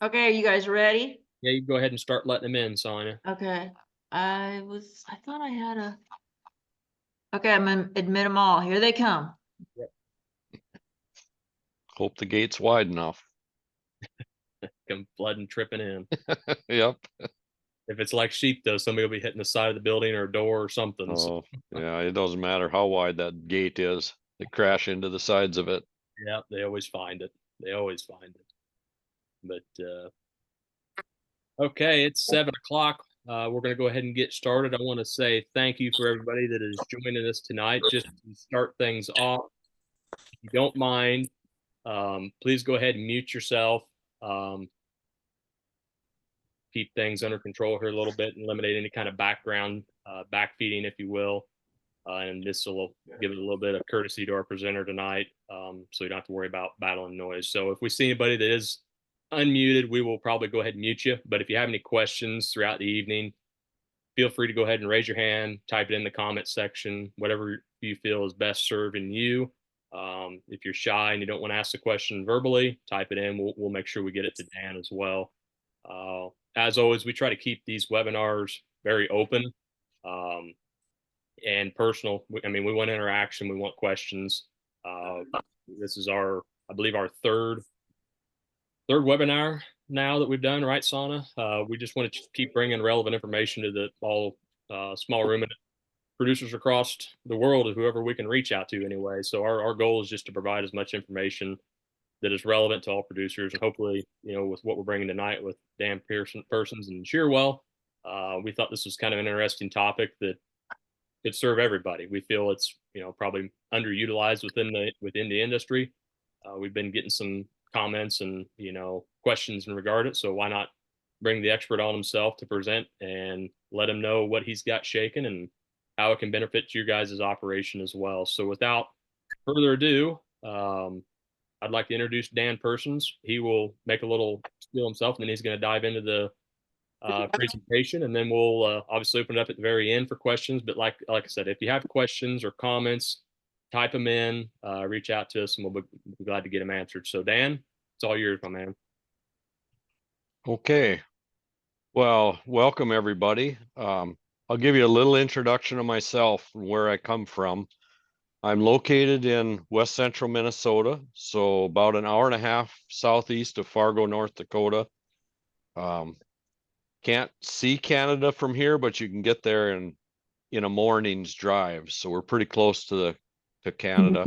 Okay, are you guys ready? Yeah, you go ahead and start letting them in, Sonia. Okay. I thought I had a, okay, I'm gonna admit them all. Here they come. Yep. Hope the gate's wide enough. Come flooding, tripping in. Yep. If it's like sheep, though, somebody will be hitting the side of the building or a door or something. So, Oh, yeah. It doesn't matter how wide that gate is. They crash into the sides of it. yeah, they always find it. They always find it. But okay, it's 7 o'clock. We're going to go ahead and get started. I want to say thank you for everybody that is joining us tonight. Just to start things off, if you don't mind, please go ahead and mute yourself. Um, Keep things under control here a little bit and eliminate any kind of background backfeeding, if you will. And this will give it a little bit of courtesy to our presenter tonight, so you don't have to worry about battling noise. So if we see anybody that is unmuted, we will probably go ahead and mute you. But if you have any questions throughout the evening, feel free to go ahead and raise your hand, type it in the comment section, whatever you feel is best serving you. If you're shy and you don't want to ask the question verbally, type it in. We'll make sure we get it to Dan as well. As always, we try to keep these webinars very open. And personal. I mean, we want interaction. We want questions. This is I believe, our third webinar now that we've done, right, Sana? We just want to keep bringing relevant information to all small ruminant producers across the world, whoever we can reach out to anyway. So our goal is just to provide as much information that is relevant to all producers, and hopefully, with what we're bringing tonight with Dan Persons and Shearwell, we thought this was kind of an interesting topic that could serve everybody. We feel it's probably underutilized within the industry. We've been getting some comments and questions in regard to it. So why not bring the expert on himself to present and let him know what he's got shaken and how it can benefit your guys' operation as well. So without further ado, I'd like to introduce Dan Persons. He will make a little spiel himself, and then he's going to dive into the presentation, and then we'll obviously open it up at the very end for questions. But like I said, if you have questions or comments, type them in, reach out to us, and we'll be glad to get them answered. So Dan, it's all yours, my man. Okay. Well, welcome everybody. I'll give you a little introduction of myself and where I come from. I'm located in west central Minnesota, so about an hour and a half southeast of Fargo, North Dakota. Can't see Canada from here, but you can get there in a morning's drive. So we're pretty close to Canada.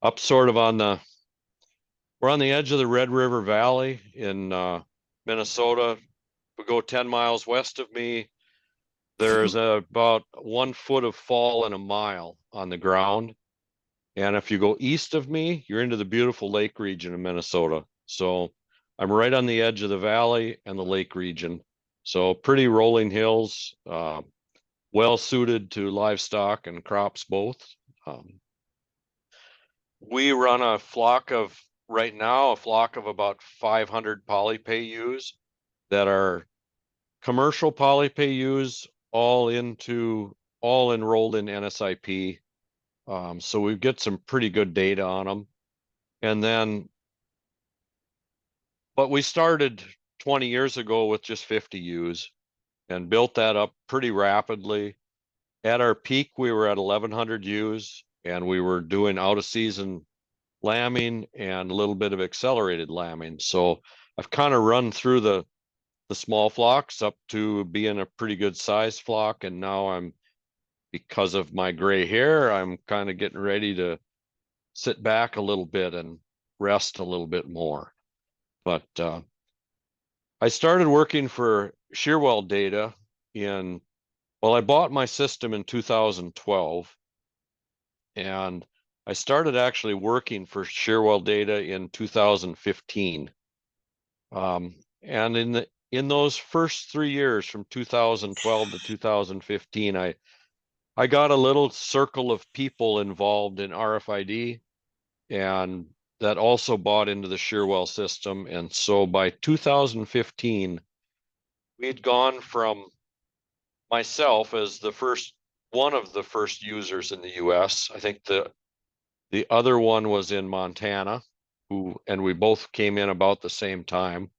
Up sort of we're on the edge of the Red River Valley in Minnesota. We go 10 miles west of me. There's about 1 foot of fall in a mile on the ground. And if you go east of me, you're into the beautiful lake region of Minnesota. So I'm right on the edge of the valley and the lake region. So pretty rolling hills, well suited to livestock and crops both. We run right now a flock of about 500 polypay ewes that are commercial polypay ewes, all enrolled in NSIP. So we get some pretty good data on them. And then, but we started 20 years ago with just 50 ewes and built that up pretty rapidly. At our peak, we were at 1,100 ewes, and we were doing out of season lambing and a little bit of accelerated lambing. So I've kind of run through the small flocks up to being a pretty good size flock. And now because of my gray hair, I'm kind of getting ready to sit back a little bit and rest a little bit more. But I started working for Shearwell Data I bought my system in 2012, and I started actually working for Shearwell Data in 2015. And in those first 3 years, from 2012 to 2015, I got a little circle of people involved in RFID, and that also bought into the Shearwell system. And so by 2015, we'd gone from myself as one of the first users in the US. I think the other one was in Montana, and we both came in about the same time.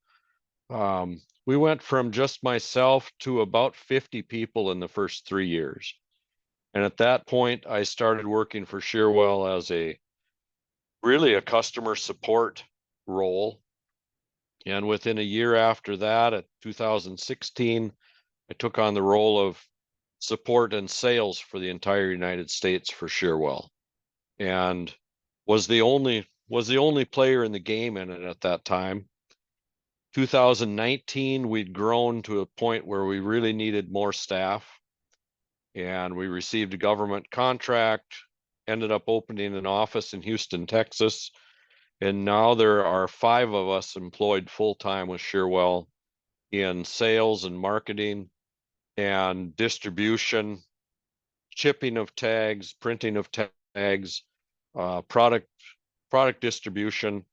We went from just myself to about 50 people in the first 3 years. And at that point, I started working for Shearwell as really a customer support role. And within a year after that, at 2016, I took on the role of support and sales for the entire United States for Shearwell, and was the only player in the game in it at that time. 2019, we'd grown to a point where we really needed more staff, and we received a government contract, ended up opening an office in Houston, Texas, and now there are 5 of us employed full-time with Shearwell in sales and marketing and distribution, shipping of tags, printing of tags, product distribution.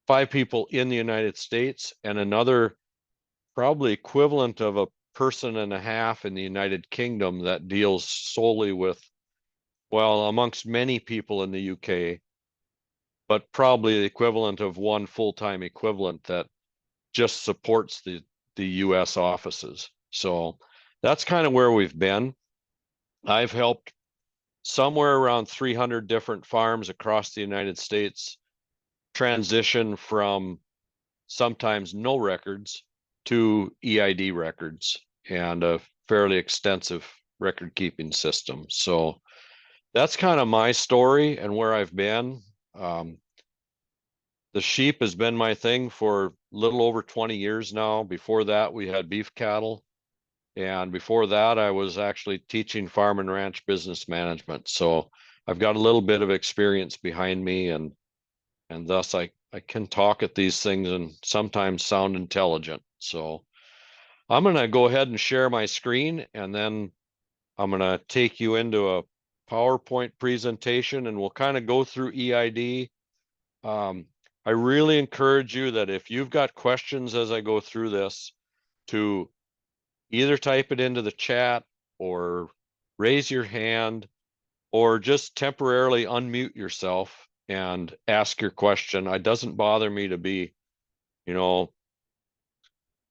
5 people in the United States, and another probably equivalent of a person and a half in the United Kingdom that deals solely with, well, amongst many people in the UK, but probably the equivalent of one full-time equivalent that just supports the US offices. So that's kind of where we've been. I've helped somewhere around 300 different farms across the United States transition from sometimes no records to EID records and a fairly extensive record keeping system. So that's kind of my story and where I've been. The sheep has been my thing for a little over 20 years now. Before that, we had beef cattle. And before that, I was actually teaching farm and ranch business management. So I've got a little bit of experience behind me, and thus I can talk at these things and sometimes sound intelligent. So I'm going to go ahead and share my screen, and then I'm going to take you into a PowerPoint presentation, and we'll kind of go through EID. I really encourage you that if you've got questions as I go through this, to either type it into the chat or raise your hand or just temporarily unmute yourself and ask your question. It doesn't bother me to be, I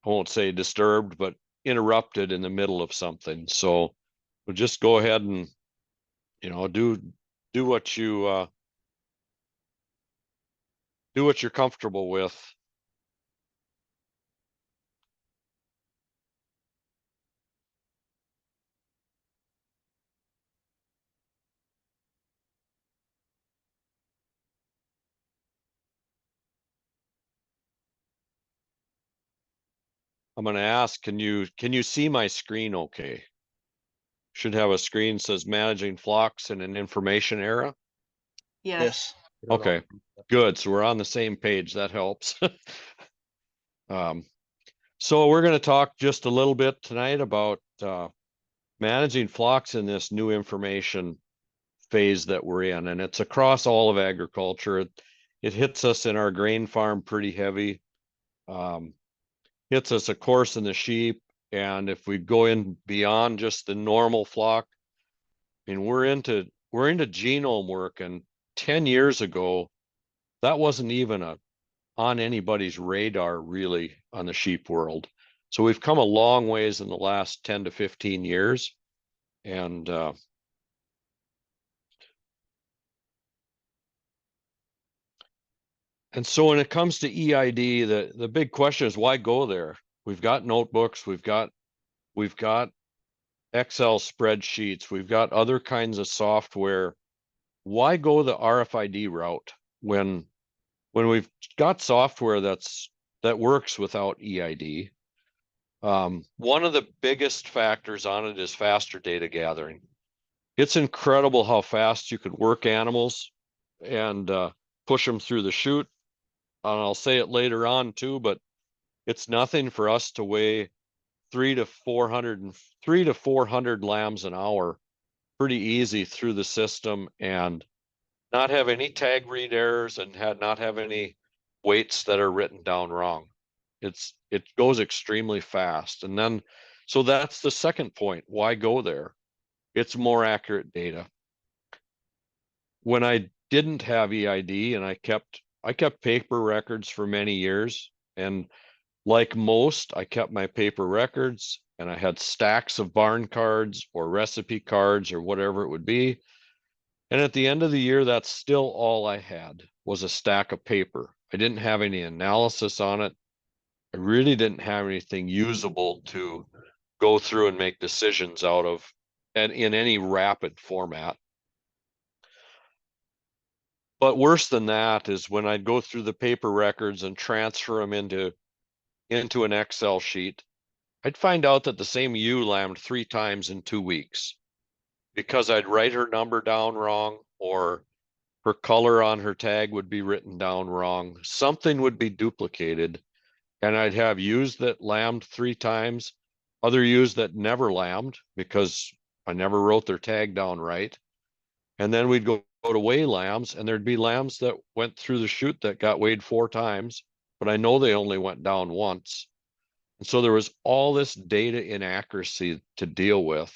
won't say disturbed, but interrupted in the middle of something. So we'll just go ahead and, do what you do what you're comfortable with. I'm going to ask, can you see my screen okay? Should have a screen says managing flocks in an information era. Yes. Okay, good. So we're on the same page. That helps. So we're going to talk just a little bit tonight about managing flocks in this new information phase that we're in, and it's across all of agriculture. It hits us in our grain farm pretty heavy. Hits us, of course, in the sheep, and if we go in beyond just the normal flock, I mean, we're into genome work, and 10 years ago, that wasn't even on anybody's radar really on the sheep world. So we've come a long ways in the last 10 to 15 years. And so when it comes to EID, the big question is, why go there? We've got notebooks, we've got Excel spreadsheets, we've got other kinds of software. Why go the RFID route when we've got software that works without EID? One of the biggest factors on it is faster data gathering. It's incredible how fast you could work animals and push them through the chute. And I'll say it later on too, but it's nothing for us to weigh 300 to 400 lambs an hour pretty easy through the system and not have any tag read errors and not have any weights that are written down wrong. It goes extremely fast. And then, so that's the second point. Why go there? It's more accurate data. When I didn't have EID and I kept I kept paper records for many years, and like most, I kept my paper records and I had stacks of barn cards or recipe cards or whatever it would be. And at the end of the year, that's still all I had was a stack of paper. I didn't have any analysis on it. I really didn't have anything usable to go through and make decisions out of, and in any rapid format. But worse than that is when I'd go through the paper records and transfer them into an Excel sheet, I'd find out that the same ewe lambed 3 times in 2 weeks because I'd write her number down wrong, or her color on her tag would be written down wrong. Something would be duplicated, and I'd have ewes that lambed 3 times, other ewes that never lambed because I never wrote their tag down right. And then we'd go to weigh lambs, and there'd be lambs that went through the chute that got weighed 4 times, but I know they only went down once. And so there was all this data inaccuracy to deal with.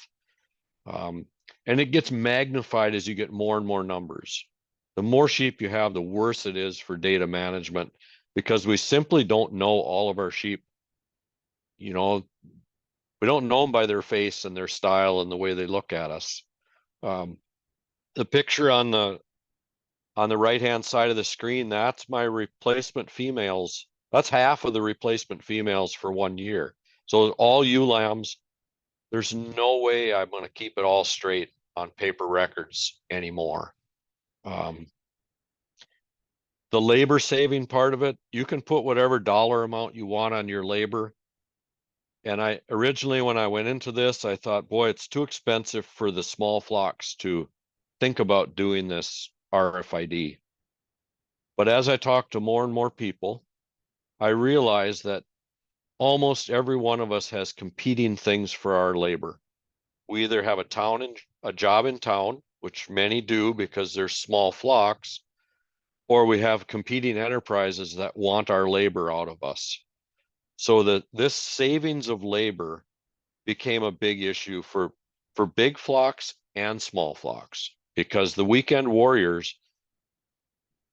And it gets magnified as you get more and more numbers. The more sheep you have, the worse it is for data management, because we simply don't know all of our sheep. You know, we don't know them by their face and their style and the way they look at us. The picture on the right-hand side of the screen, that's my replacement females. That's half of the replacement females for 1 year. So all ewe lambs, there's no way I'm going to keep it all straight on paper records anymore. The labor saving part of it, you can put whatever dollar amount you want on your labor. And I originally, when I went into this, I thought, boy, it's too expensive for the small flocks to think about doing this RFID. But as I talked to more and more people, I realized that almost every one of us has competing things for our labor. We either have a job in town, which many do because they're small flocks, or we have competing enterprises that want our labor out of us. So this savings of labor became a big issue for big flocks and small flocks, because the weekend warriors,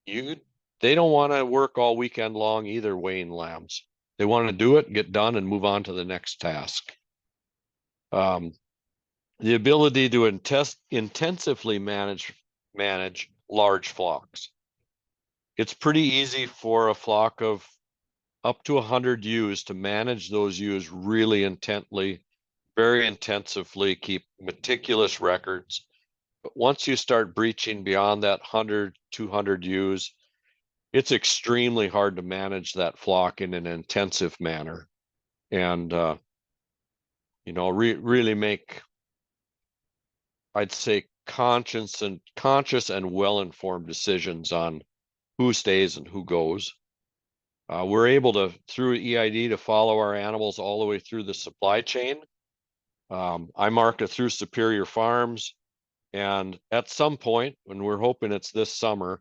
they don't want to work all weekend long either weighing lambs. They want to do it, get done, and move on to the next task. The ability to intensively manage large flocks. It's pretty easy for a flock of up to 100 ewes to manage those ewes really intently, very intensively, keep meticulous records. But once you start breaching beyond that 100, 200 ewes, it's extremely hard to manage that flock in an intensive manner, and really make, I'd say, conscious and well-informed decisions on who stays and who goes. We're able to, through EID, to follow our animals all the way through the supply chain. I mark it through Superior Farms, and at some point, when we're hoping it's this summer,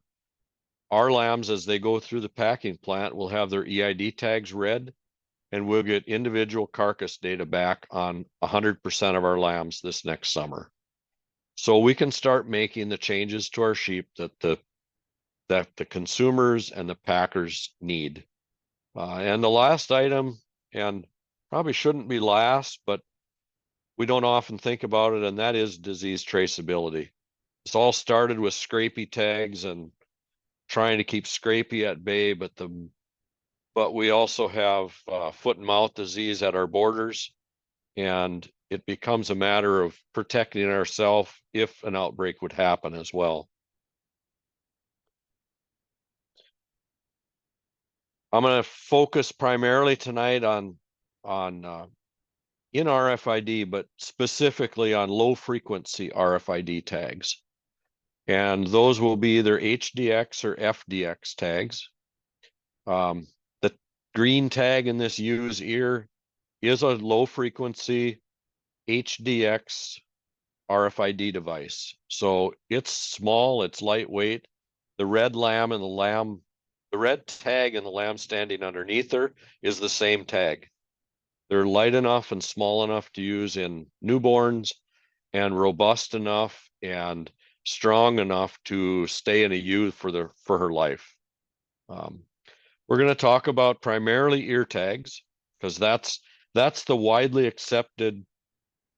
our lambs, as they go through the packing plant, will have their EID tags read, and we'll get individual carcass data back on 100% of our lambs this next summer. So we can start making the changes to our sheep that the consumers and the packers need. And the last item, and probably shouldn't be last, but we don't often think about it, and that is disease traceability. This all started with scrapie tags and trying to keep scrapie at bay, but we also have foot and mouth disease at our borders, and it becomes a matter of protecting ourselves if an outbreak would happen as well. I'm going to focus primarily tonight on in RFID, but specifically on low frequency RFID tags. And those will be either HDX or FDX tags. The green tag in this ewe's ear is a low frequency HDX RFID device. So it's small, it's lightweight. The red tag and the lamb standing underneath her is the same tag. They're light enough and small enough to use in newborns, and robust enough and strong enough to stay in a ewe for her life. We're going to talk about primarily ear tags because that's the widely accepted,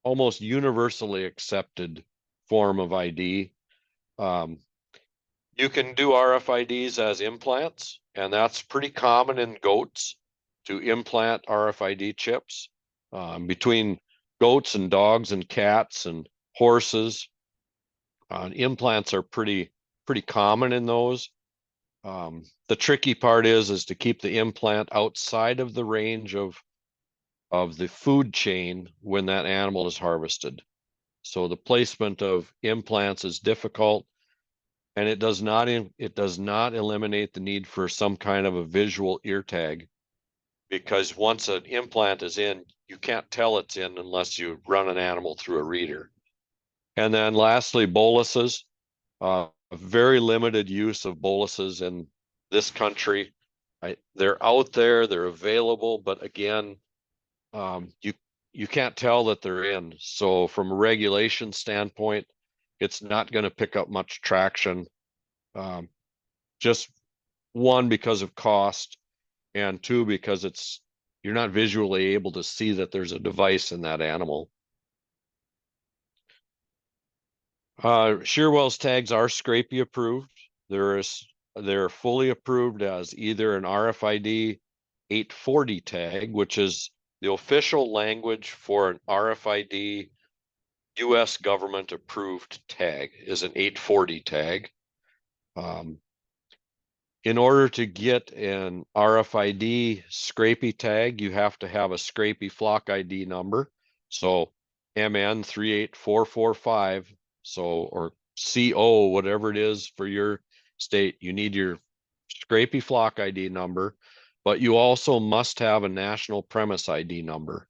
almost universally accepted form of ID. You can do RFIDs as implants, and that's pretty common in goats to implant RFID chips. Between goats and dogs and cats and horses, implants are pretty common in those. The tricky part is to keep the implant outside of the range of the food chain when that animal is harvested. So the placement of implants is difficult, and it does not eliminate the need for some kind of a visual ear tag, because once an implant is in, you can't tell it's in unless you run an animal through a reader. And then lastly, boluses. A very limited use of boluses in this country. They're out there, they're available, but again, you can't tell that they're in. So from a regulation standpoint, it's not going to pick up much traction. Just one, because of cost, and two, because you're not visually able to see that there's a device in that animal. Shearwell's tags are Scrapie approved. They're fully approved as either an RFID 840 tag, which is the official language for an RFID US government approved tag, is an 840 tag. In order to get an RFID Scrapie tag, you have to have a Scrapie flock ID number. So MN 38445, or CO, whatever it is for your state, you need your Scrapie flock ID number, but you also must have a national premise ID number.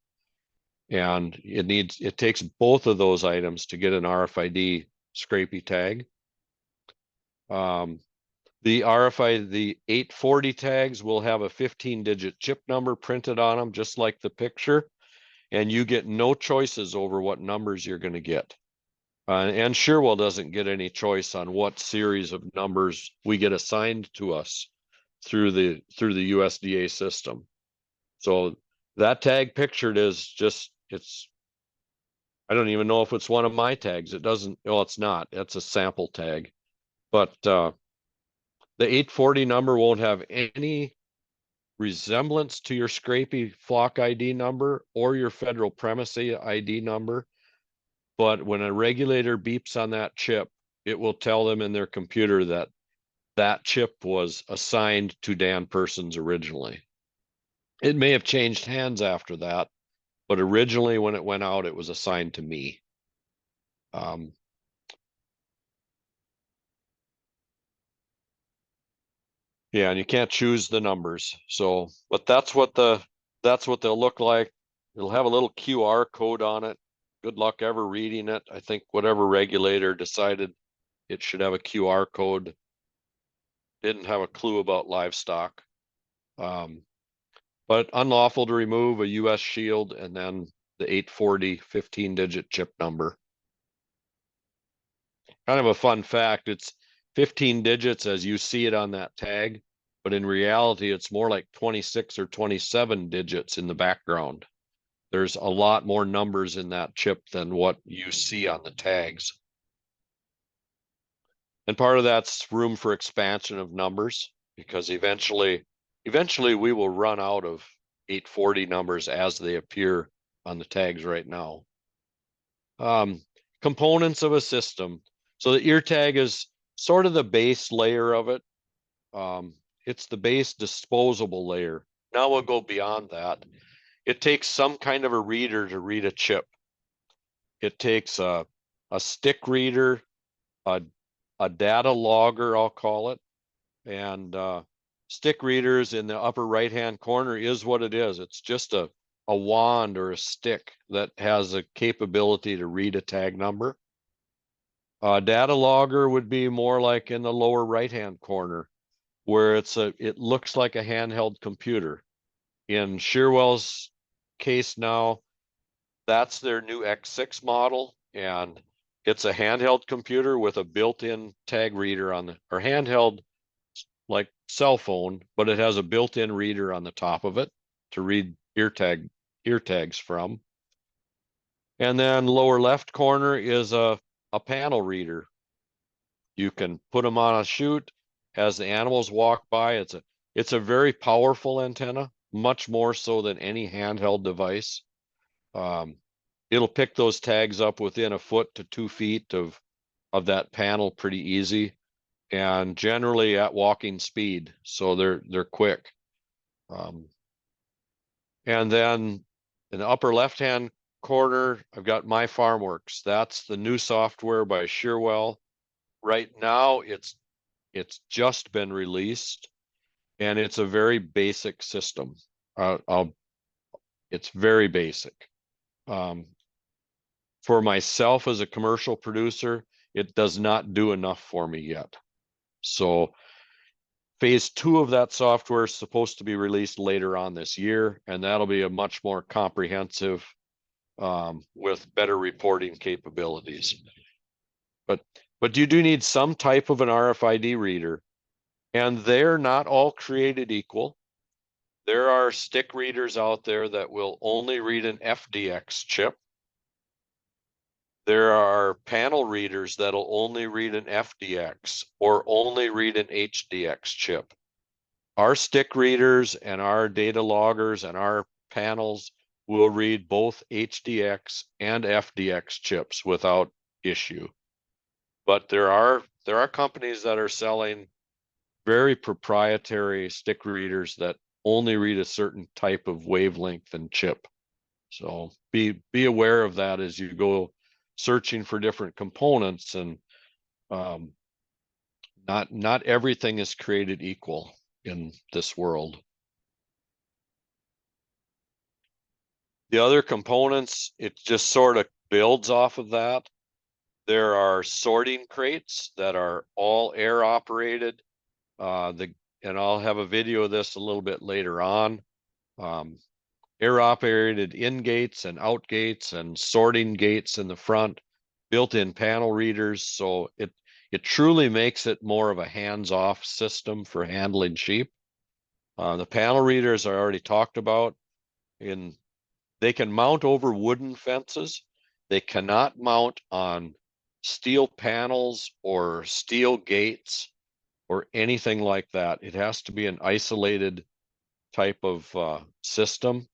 And it takes both of those items to get an RFID Scrapie tag. The RFID, the 840 tags will have a 15-digit chip number printed on them, just like the picture, and you get no choices over what numbers you're going to get. And Shearwell doesn't get any choice on what series of numbers we get assigned to us through the USDA system. So that tag pictured is just, I don't even know if it's one of my tags. It doesn't, well, it's not. It's a sample tag. But the 840 number won't have any resemblance to your Scrapie flock ID number or your federal premises ID number. But when a regulator beeps on that chip, it will tell them in their computer that that chip was assigned to Dan Persons originally. It may have changed hands after that, but originally when it went out, it was assigned to me. Yeah, and you can't choose the numbers. So, but that's what they'll look like. It'll have a little QR code on it. Good luck ever reading it. I think whatever regulator decided it should have a QR code didn't have a clue about livestock. But unlawful to remove a US shield and then the 840 15-digit chip number. Kind of a fun fact, it's 15 digits as you see it on that tag, but in reality, it's more like 26 or 27 digits in the background. There's a lot more numbers in that chip than what you see on the tags. And part of that's room for expansion of numbers, because eventually we will run out of 840 numbers as they appear on the tags right now. Components of a system. So the ear tag is sort of the base layer of it. It's the base disposable layer. Now we'll go beyond that. It takes some kind of a reader to read a chip. It takes a stick reader, a data logger, I'll call it. And stick readers in the upper right-hand corner is what it is. It's just a wand or a stick that has a capability to read a tag number. Data logger would be more like in the lower right-hand corner, where it looks like a handheld computer. In Shearwell's case now, that's their new X6 model, and it's a handheld computer with a built-in tag reader on or handheld like cell phone, but it has a built-in reader on the top of it to read ear tags from. And then lower left corner is a panel reader. You can put them on a chute as the animals walk by. It's a very powerful antenna, much more so than any handheld device. It'll pick those tags up within a foot to 2 feet of that panel pretty easy, and generally at walking speed, so they're quick. And then in the upper left-hand corner, I've got My FarmWorks. That's the new software by Shearwell. Right now, it's just been released, and it's a very basic system. It's very basic. For myself as a commercial producer, it does not do enough for me yet. So phase 2 of that software is supposed to be released later on this year, and that'll be a much more comprehensive with better reporting capabilities. But you do need some type of an RFID reader, and they're not all created equal. There are stick readers out there that will only read an FDX chip. There are panel readers that'll only read an FDX or only read an HDX chip. Our stick readers and our data loggers and our panels will read both HDX and FDX chips without issue. But there are companies that are selling very proprietary stick readers that only read a certain type of wavelength and chip. So be aware of that as you go searching for different components, and not everything is created equal in this world. The other components, it just sort of builds off of that. There are sorting crates that are all air operated. And I'll have a video of this a little bit later on. Air operated in gates and out gates and sorting gates in the front, built-in panel readers. So it truly makes it more of a hands-off system for handling sheep. The panel readers I already talked about. They can mount over wooden fences. They cannot mount on steel panels or steel gates or anything like that. It has to be an isolated type of system.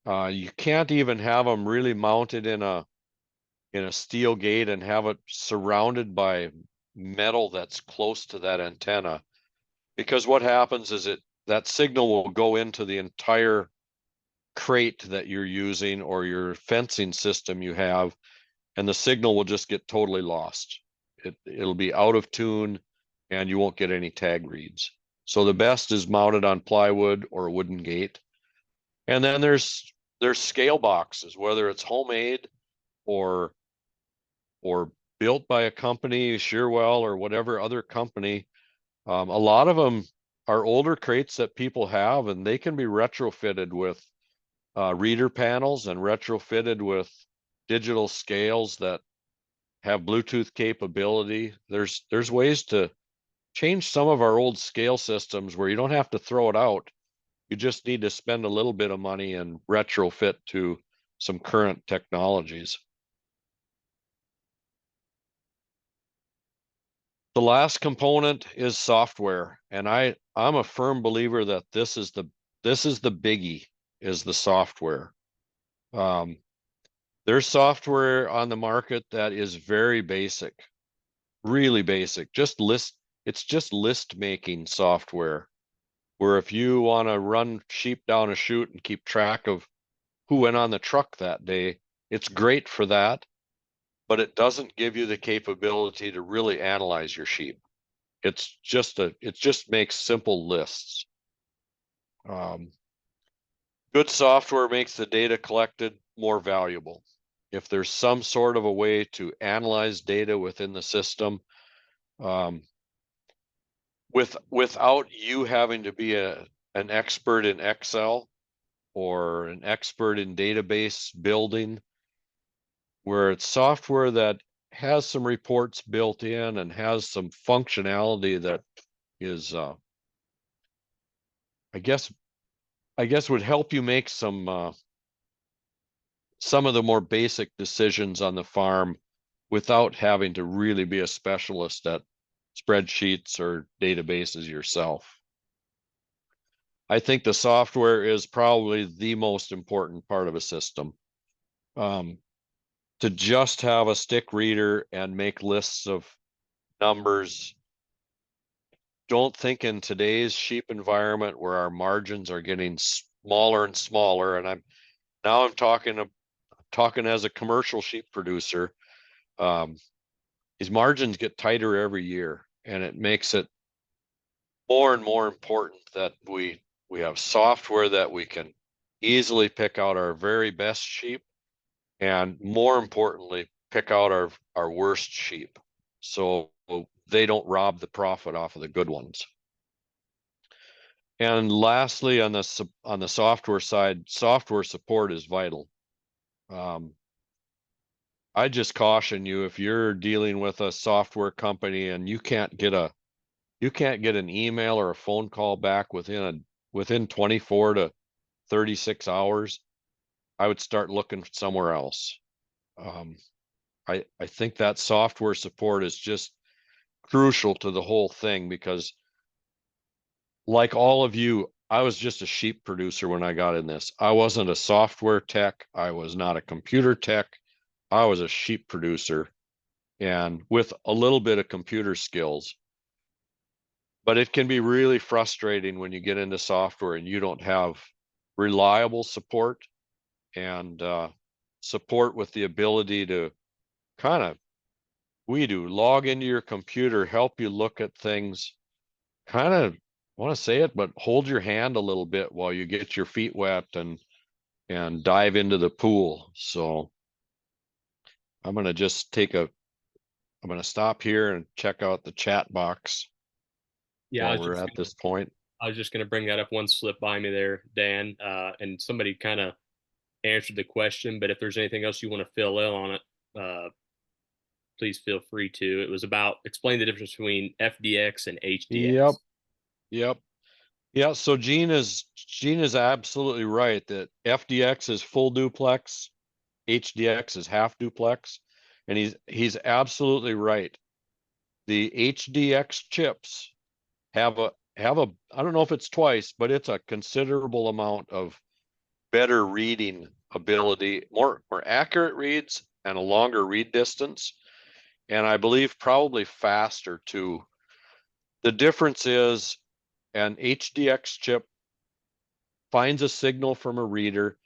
You can't even have them really mounted in a steel gate and have it surrounded by metal that's close to that antenna, because what happens is that signal will go into the entire crate that you're using or your fencing system you have, and the signal will just get totally lost. It'll be out of tune and you won't get any tag reads. So the best is mounted on plywood or a wooden gate. And then there's scale boxes, whether it's homemade or built by a company, Shearwell or whatever other company. A lot of them are older crates that people have, and they can be retrofitted with reader panels and retrofitted with digital scales that have Bluetooth capability. There's ways to change some of our old scale systems where you don't have to throw it out. You just need to spend a little bit of money and retrofit to some current technologies. The last component is software, and I'm a firm believer that this is the biggie, is the software. There's software on the market that is very basic, really basic. It's just list making software, where if you want to run sheep down a chute and keep track of who went on the truck that day, it's great for that, but it doesn't give you the capability to really analyze your sheep. It just makes simple lists. Good software makes the data collected more valuable. If there's some sort of a way to analyze data within the system, without you having to be an expert in Excel or an expert in database building, where it's software that has some reports built in and has some functionality that is, I guess would help you make some of the more basic decisions on the farm without having to really be a specialist at spreadsheets or databases yourself. I think the software is probably the most important part of a system. To just have a stick reader and make lists of numbers. Don't think in today's sheep environment where our margins are getting smaller and smaller, and I'm talking as a commercial sheep producer. His margins get tighter every year, and it makes it more and more important that we have software that we can easily pick out our very best sheep, and more importantly, pick out our worst sheep, so they don't rob the profit off of the good ones. And lastly, on the software side, software support is vital. I just caution you, if you're dealing with a software company and you can't get an email or a phone call back within 24 to 36 hours, I would start looking somewhere else. I think that software support is just crucial to the whole thing, because like all of you, I was just a sheep producer when I got in this. I wasn't a software tech. I was not a computer tech. I was a sheep producer, and with a little bit of computer skills. But it can be really frustrating when you get into software and you don't have reliable support, and support with the ability to kind of, log into your computer, help you look at things, kind of, want to say it, but hold your hand a little bit while you get your feet wet and dive into the pool. So I'm going to stop here and check out the chat box Yeah, while we're at this point. I was just going to bring that up. One slipped by me there, Dan, and somebody kind of answered the question, but if there's anything else you want to fill in on it, please feel free to. It was about explain the difference between FDX and HDX. Yep. Yeah. So Gene is absolutely right that FDX is full duplex, HDX is half duplex, and he's absolutely right. The HDX chips have a I don't know if it's twice, but it's a considerable amount of better reading ability, more accurate reads and a longer read distance, and I believe probably faster too. The difference is an HDX chip finds a signal from a reader,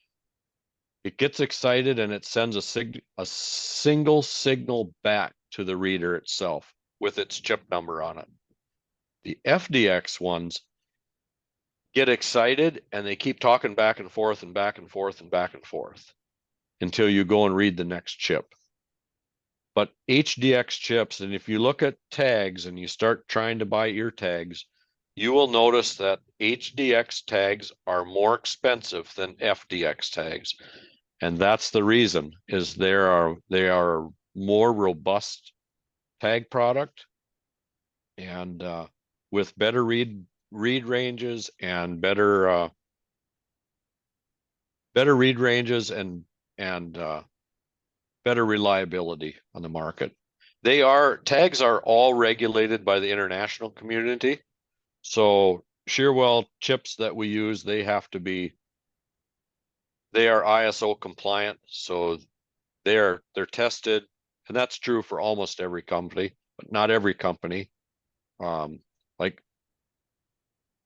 it gets excited, and it sends a single signal back to the reader itself with its chip number on it. The FDX ones get excited and they keep talking back and forth and back and forth and back and forth until you go and read the next chip. But HDX chips, and if you look at tags and you start trying to buy ear tags, you will notice that HDX tags are more expensive than FDX tags. And that's the reason, is they are a more robust tag product, and with better read ranges and better read ranges and better reliability on the market. Tags are all regulated by the international community. So Shearwell chips that we use, they are ISO compliant. So they're tested, and that's true for almost every company, but not every company. Like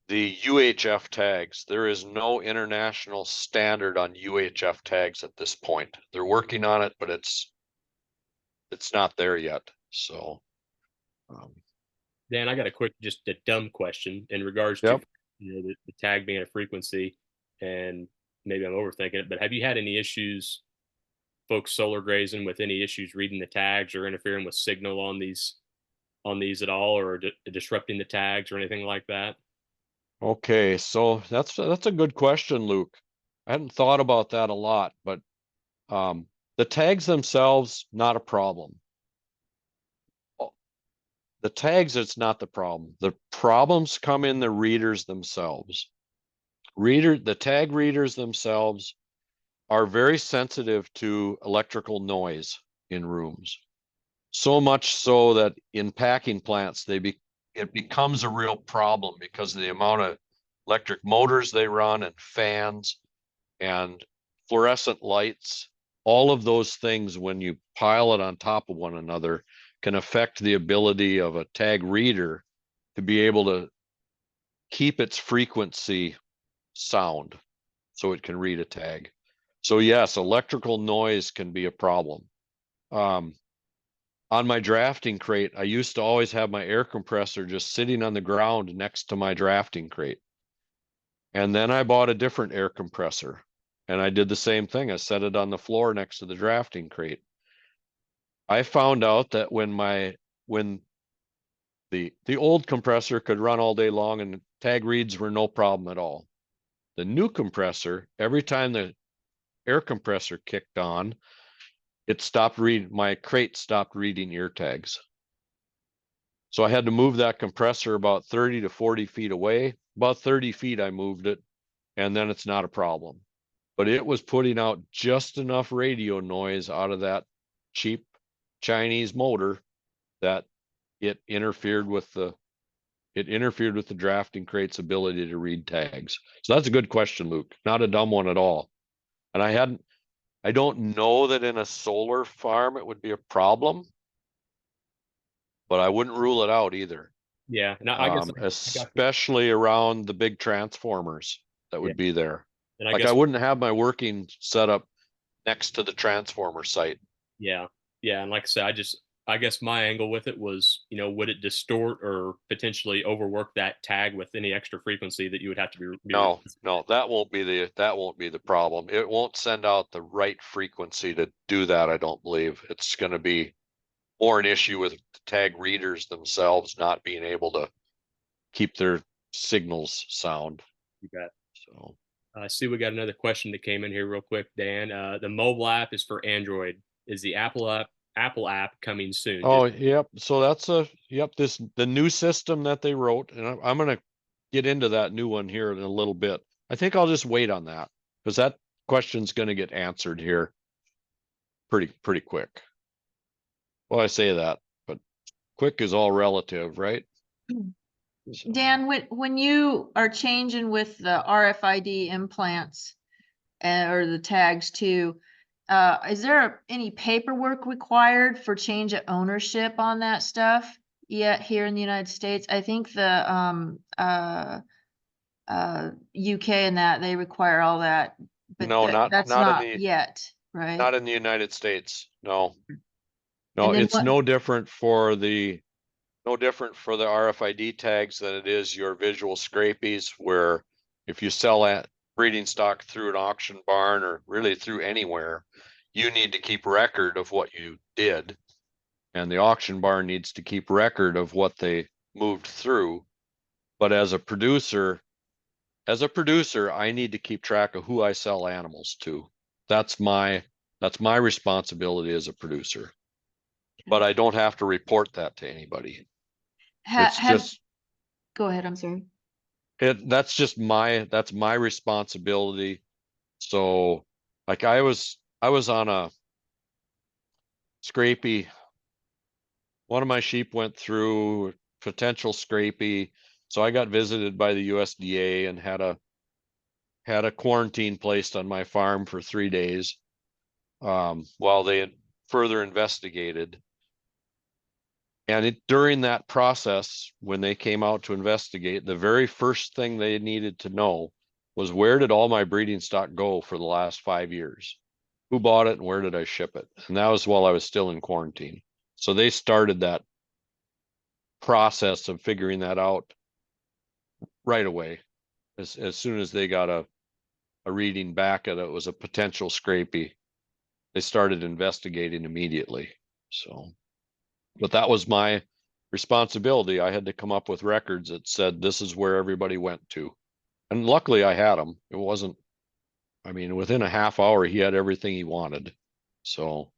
the UHF tags, there is no international standard on UHF tags at this point. They're working on it, but it's not there yet. So Dan, I got just a dumb question in regards to the tag being a frequency, and maybe I'm overthinking it, but have you had any issues, folks solar grazing, with any issues reading the tags or interfering with signal on these at all, or disrupting the tags or anything like that? Okay, so that's a good question, Luke. I hadn't thought about that a lot, but the tags themselves, not a problem. The tags, it's not the problem. The problems come in the readers themselves. The tag readers themselves are very sensitive to electrical noise in rooms. So much so that in packing plants, it becomes a real problem because of the amount of electric motors they run and fans and fluorescent lights. All of those things, when you pile it on top of one another, can affect the ability of a tag reader to be able to keep its frequency sound so it can read a tag. So yes, electrical noise can be a problem. On my drafting crate, I used to always have my air compressor just sitting on the ground next to my drafting crate. And then I bought a different air compressor and I did the same thing. I set it on the floor next to the drafting crate. I found out that when the old compressor could run all day long and tag reads were no problem at all. The new compressor, every time the air compressor kicked on, my crate stopped reading ear tags. So I had to move that compressor about 30 to 40 feet away. About 30 feet, I moved it, and then it's not a problem. But it was putting out just enough radio noise out of that cheap Chinese motor that it interfered with the drafting crate's ability to read tags. So that's a good question, Luke. Not a dumb one at all. And I don't know that in a solar farm it would be a problem, but I wouldn't rule it out either. Yeah, and I guess Especially around the big transformers that would be there. and Like I wouldn't have my working setup next to the transformer site. Yeah, and like I said, I guess my angle with it was, would it distort or potentially overwork that tag with any extra frequency that you would have to be No, that won't be the problem. It won't send out the right frequency to do that, I don't believe. It's going to be more an issue with the tag readers themselves not being able to keep their signals sound. You bet. So I see we got another question that came in here real quick, Dan. The mobile app is for Android. Is the Apple app coming soon? Oh, yep. So that's the new system that they wrote, and I'm going to get into that new one here in a little bit. I think I'll just wait on that because that question's going to get answered here pretty quick. Well, I say that, but quick is all relative, right? So, Dan, when you are changing with the RFID implants or the tags too, is there any paperwork required for change of ownership on that stuff yet here in the United States? I think the UK and that they require all that, but no, that's not yet, right? Not in the United States. No, And then it's no different for the RFID tags than it is your visual scrapies, where if you sell at breeding stock through an auction barn or really through anywhere, you need to keep record of what you did. And the auction barn needs to keep record of what they moved through. But as a producer, I need to keep track of who I sell animals to. That's my responsibility as a producer. But I don't have to report that to anybody. Go ahead, I'm sorry. That's my responsibility. So like I was on a scrapie. One of my sheep went through potential scrapie. So I got visited by the USDA and had a quarantine placed on my farm for 3 days while they had further investigated. And during that process, when they came out to investigate, the very first thing they needed to know was, where did all my breeding stock go for the last 5 years? Who bought it and where did I ship it? And that was while I was still in quarantine. So they started that process of figuring that out right away. As soon as they got a reading back at it was a potential scrapie, they started investigating immediately. So, but that was my responsibility. I had to come up with records that said this is where everybody went to. And luckily I had them. It wasn't, within a half hour, he had everything he wanted. So,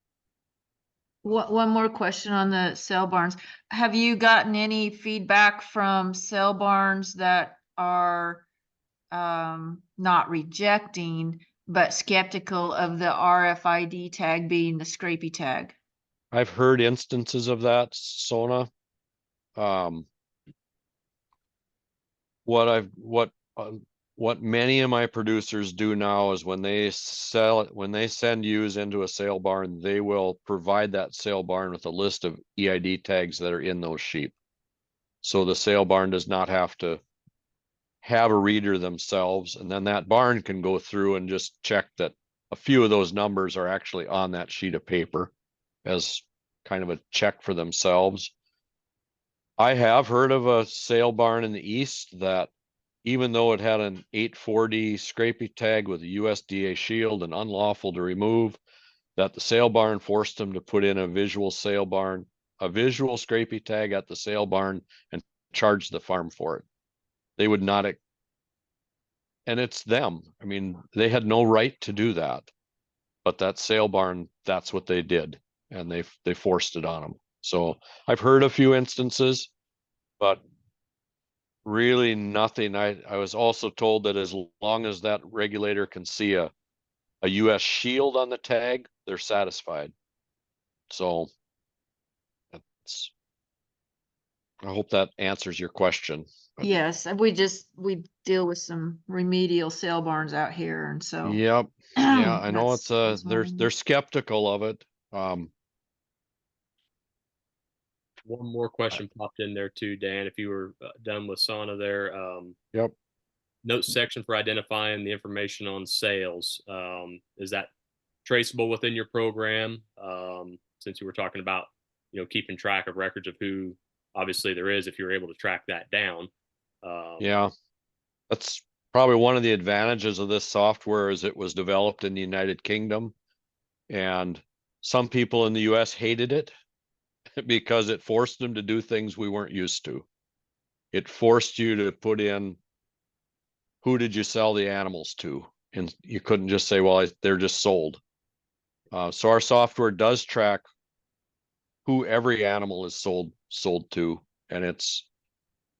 One more question on the sale barns. Have you gotten any feedback from sale barns that are not rejecting, but skeptical of the RFID tag being the scrapey tag? I've heard instances of that, Sona. Um, what many of my producers do now is when they send ewes into a sale barn, they will provide that sale barn with a list of EID tags that are in those sheep. So the sale barn does not have to have a reader themselves, and then that barn can go through and just check that a few of those numbers are actually on that sheet of paper as kind of a check for themselves. I have heard of a sale barn in the east that even though it had an 840 scrapey tag with a USDA shield and unlawful to remove, that the sale barn forced them to put in a visual scrapey tag at the sale barn and charge the farm for it. They would not, and it's them. I mean, they had no right to do that, but that sale barn, that's what they did, and they forced it on them. So I've heard a few instances, but really nothing. I was also told that as long as that regulator can see a US shield on the tag, they're satisfied. So that's, I hope that answers your question. Yes, we deal with some remedial sale barns out here, and so. Yep. Yeah, I know it's that's they're skeptical of it. One more question popped in there too, Dan, if you were done with Sana there. Yep. Note section for identifying the information on sales. Is that traceable within your program? Since you were talking about, keeping track of records of who, obviously there is, if you're able to track that down. Yeah, that's probably one of the advantages of this software is it was developed in the United Kingdom, and some people in the US hated it because it forced them to do things we weren't used to. It forced you to put in, who did you sell the animals to? And you couldn't just say, well, they're just sold. So our software does track who every animal is sold to, and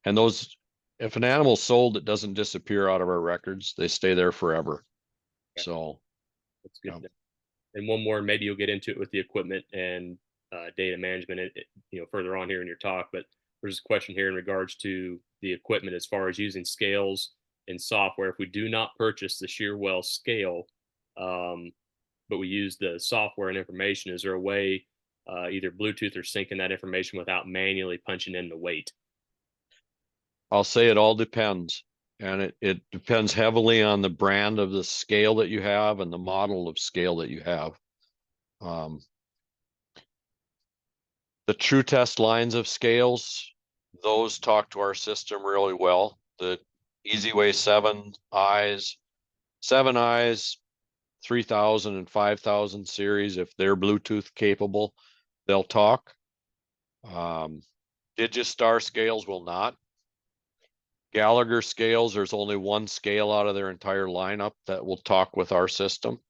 those, if an animal's sold, it doesn't disappear out of our records. They stay there forever. Okay. So that's good. Yeah. And one more, maybe you'll get into it with the equipment and data management, further on here in your talk. But there's a question here in regards to the equipment as far as using scales and software. If we do not purchase the Shearwell scale, but we use the software and information, is there a way, either Bluetooth or syncing that information without manually punching in the weight? I'll say it all depends. And it depends heavily on the brand of the scale that you have and the model of scale that you have. The True Test lines of scales, those talk to our system really well. The Easyway 7 eyes, 3000 and 5000 series, if they're Bluetooth capable, they'll talk. Digistar scales will not. Gallagher scales, there's only one scale out of their entire lineup that will talk with our system,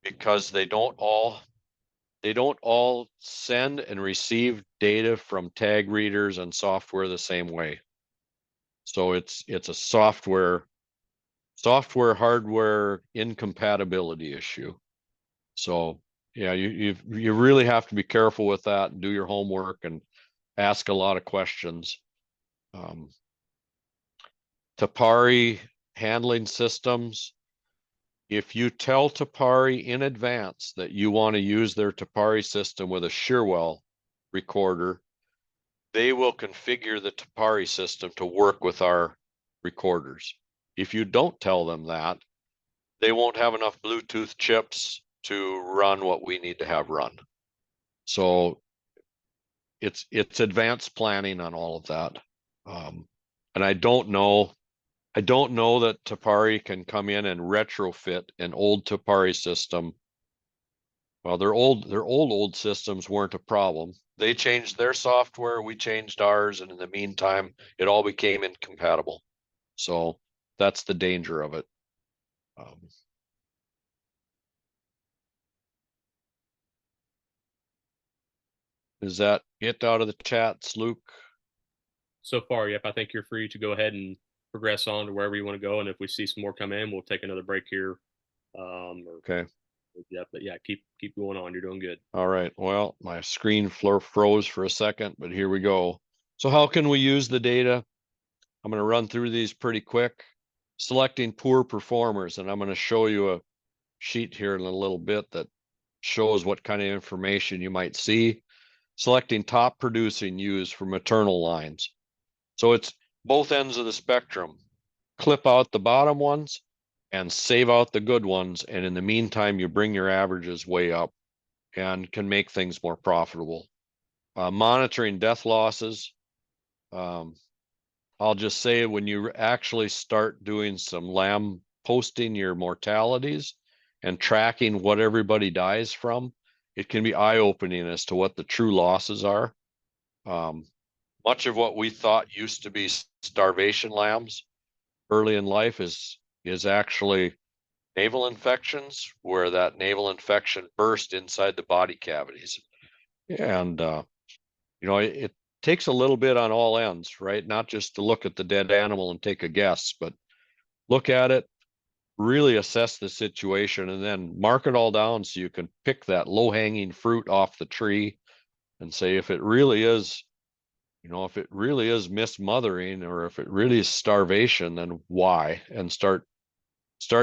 because they don't all send and receive data from tag readers and software the same way. So it's a software hardware incompatibility issue. So yeah, you really have to be careful with that and do your homework and ask a lot of questions. Tapari handling systems, if you tell Tapari in advance that you want to use their Tapari system with a Shearwell recorder, they will configure the Tapari system to work with our recorders. If you don't tell them that, they won't have enough Bluetooth chips to run what we need to have run. So it's advanced planning on all of that. And I don't know that Tapari can come in and retrofit an old Tapari system. Well, their old systems weren't a problem. They changed their software, we changed ours, and in the meantime, it all became incompatible. So that's the danger of it. Is that it out of the chats, Luke? So far, yep, I think you're free to go ahead and progress on to wherever you want to go. And if we see some more come in, we'll take another break here. Okay. Yeah, but yeah, keep going on. You're doing good. All right. Well, my screen froze for a second, but here we go. So how can we use the data? I'm going to run through these pretty quick. Selecting poor performers, and I'm going to show you a sheet here in a little bit that shows what kind of information you might see. Selecting top producing ewes for maternal lines. So it's both ends of the spectrum. Clip out the bottom ones and save out the good ones. And in the meantime, you bring your averages way up and can make things more profitable. Monitoring death losses. I'll just say when you actually start doing some lamb posting your mortalities and tracking what everybody dies from, it can be eye-opening as to what the true losses are. Much of what we thought used to be starvation lambs early in life is actually naval infections, where that naval infection burst inside the body cavities. And it takes a little bit on all ends, right? Not just to look at the dead animal and take a guess, but look at it, really assess the situation, and then mark it all down so you can pick that low-hanging fruit off the tree and say, if it really is, if it really is mismothering, or if it really is starvation, then why? And start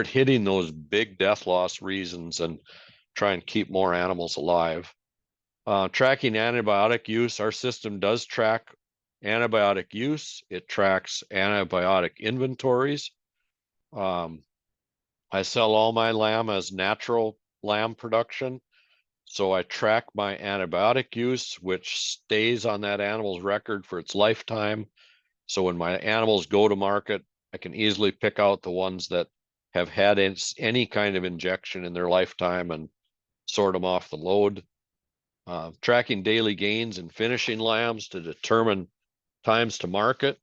hitting those big death loss reasons and try and keep more animals alive. Tracking antibiotic use, our system does track antibiotic use. It tracks antibiotic inventories. I sell all my lamb as natural lamb production. So I track my antibiotic use, which stays on that animal's record for its lifetime. So when my animals go to market, I can easily pick out the ones that have had any kind of injection in their lifetime and sort them off the load. Tracking daily gains in finishing lambs to determine times to market.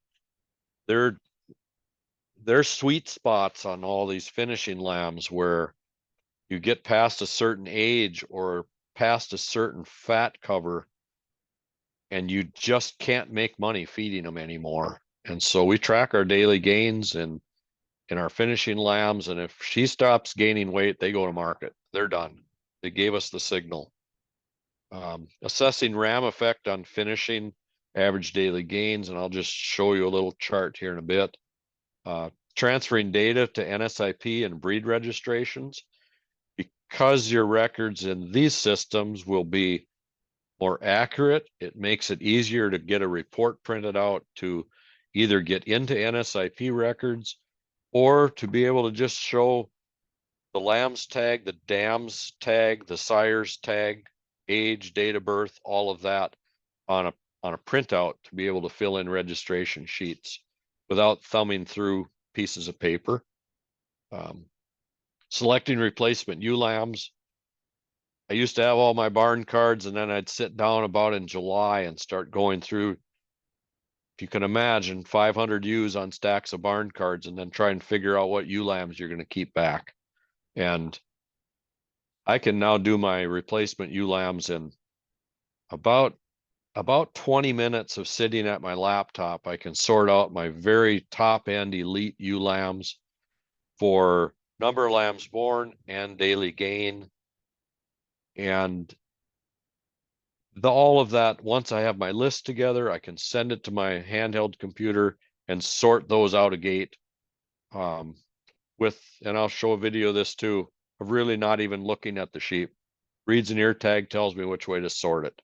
There's sweet spots on all these finishing lambs where you get past a certain age or past a certain fat cover and you just can't make money feeding them anymore. And so we track our daily gains in our finishing lambs. And if she stops gaining weight, they go to market. They're done. They gave us the signal. Assessing RAM effect on finishing average daily gains. And I'll just show you a little chart here in a bit. Transferring data to NSIP and breed registrations. Because your records in these systems will be more accurate, it makes it easier to get a report printed out to either get into NSIP records or to be able to just show the lambs tag, the dams tag, the sires tag, age, date of birth, all of that on a printout to be able to fill in registration sheets without thumbing through pieces of paper. Selecting replacement ewe lambs. I used to have all my barn cards, and then I'd sit down about in July and start going through, if you can imagine, 500 ewes on stacks of barn cards, and then try and figure out what ewe lambs you're going to keep back. And I can now do my replacement ewe lambs in about 20 minutes of sitting at my laptop. I can sort out my very top end elite ewe lambs for number of lambs born and daily gain. And all of that, once I have my list together, I can send it to my handheld computer and sort those out of gate. And I'll show a video of this too, of really not even looking at the sheep. Reads an ear tag, tells me which way to sort it.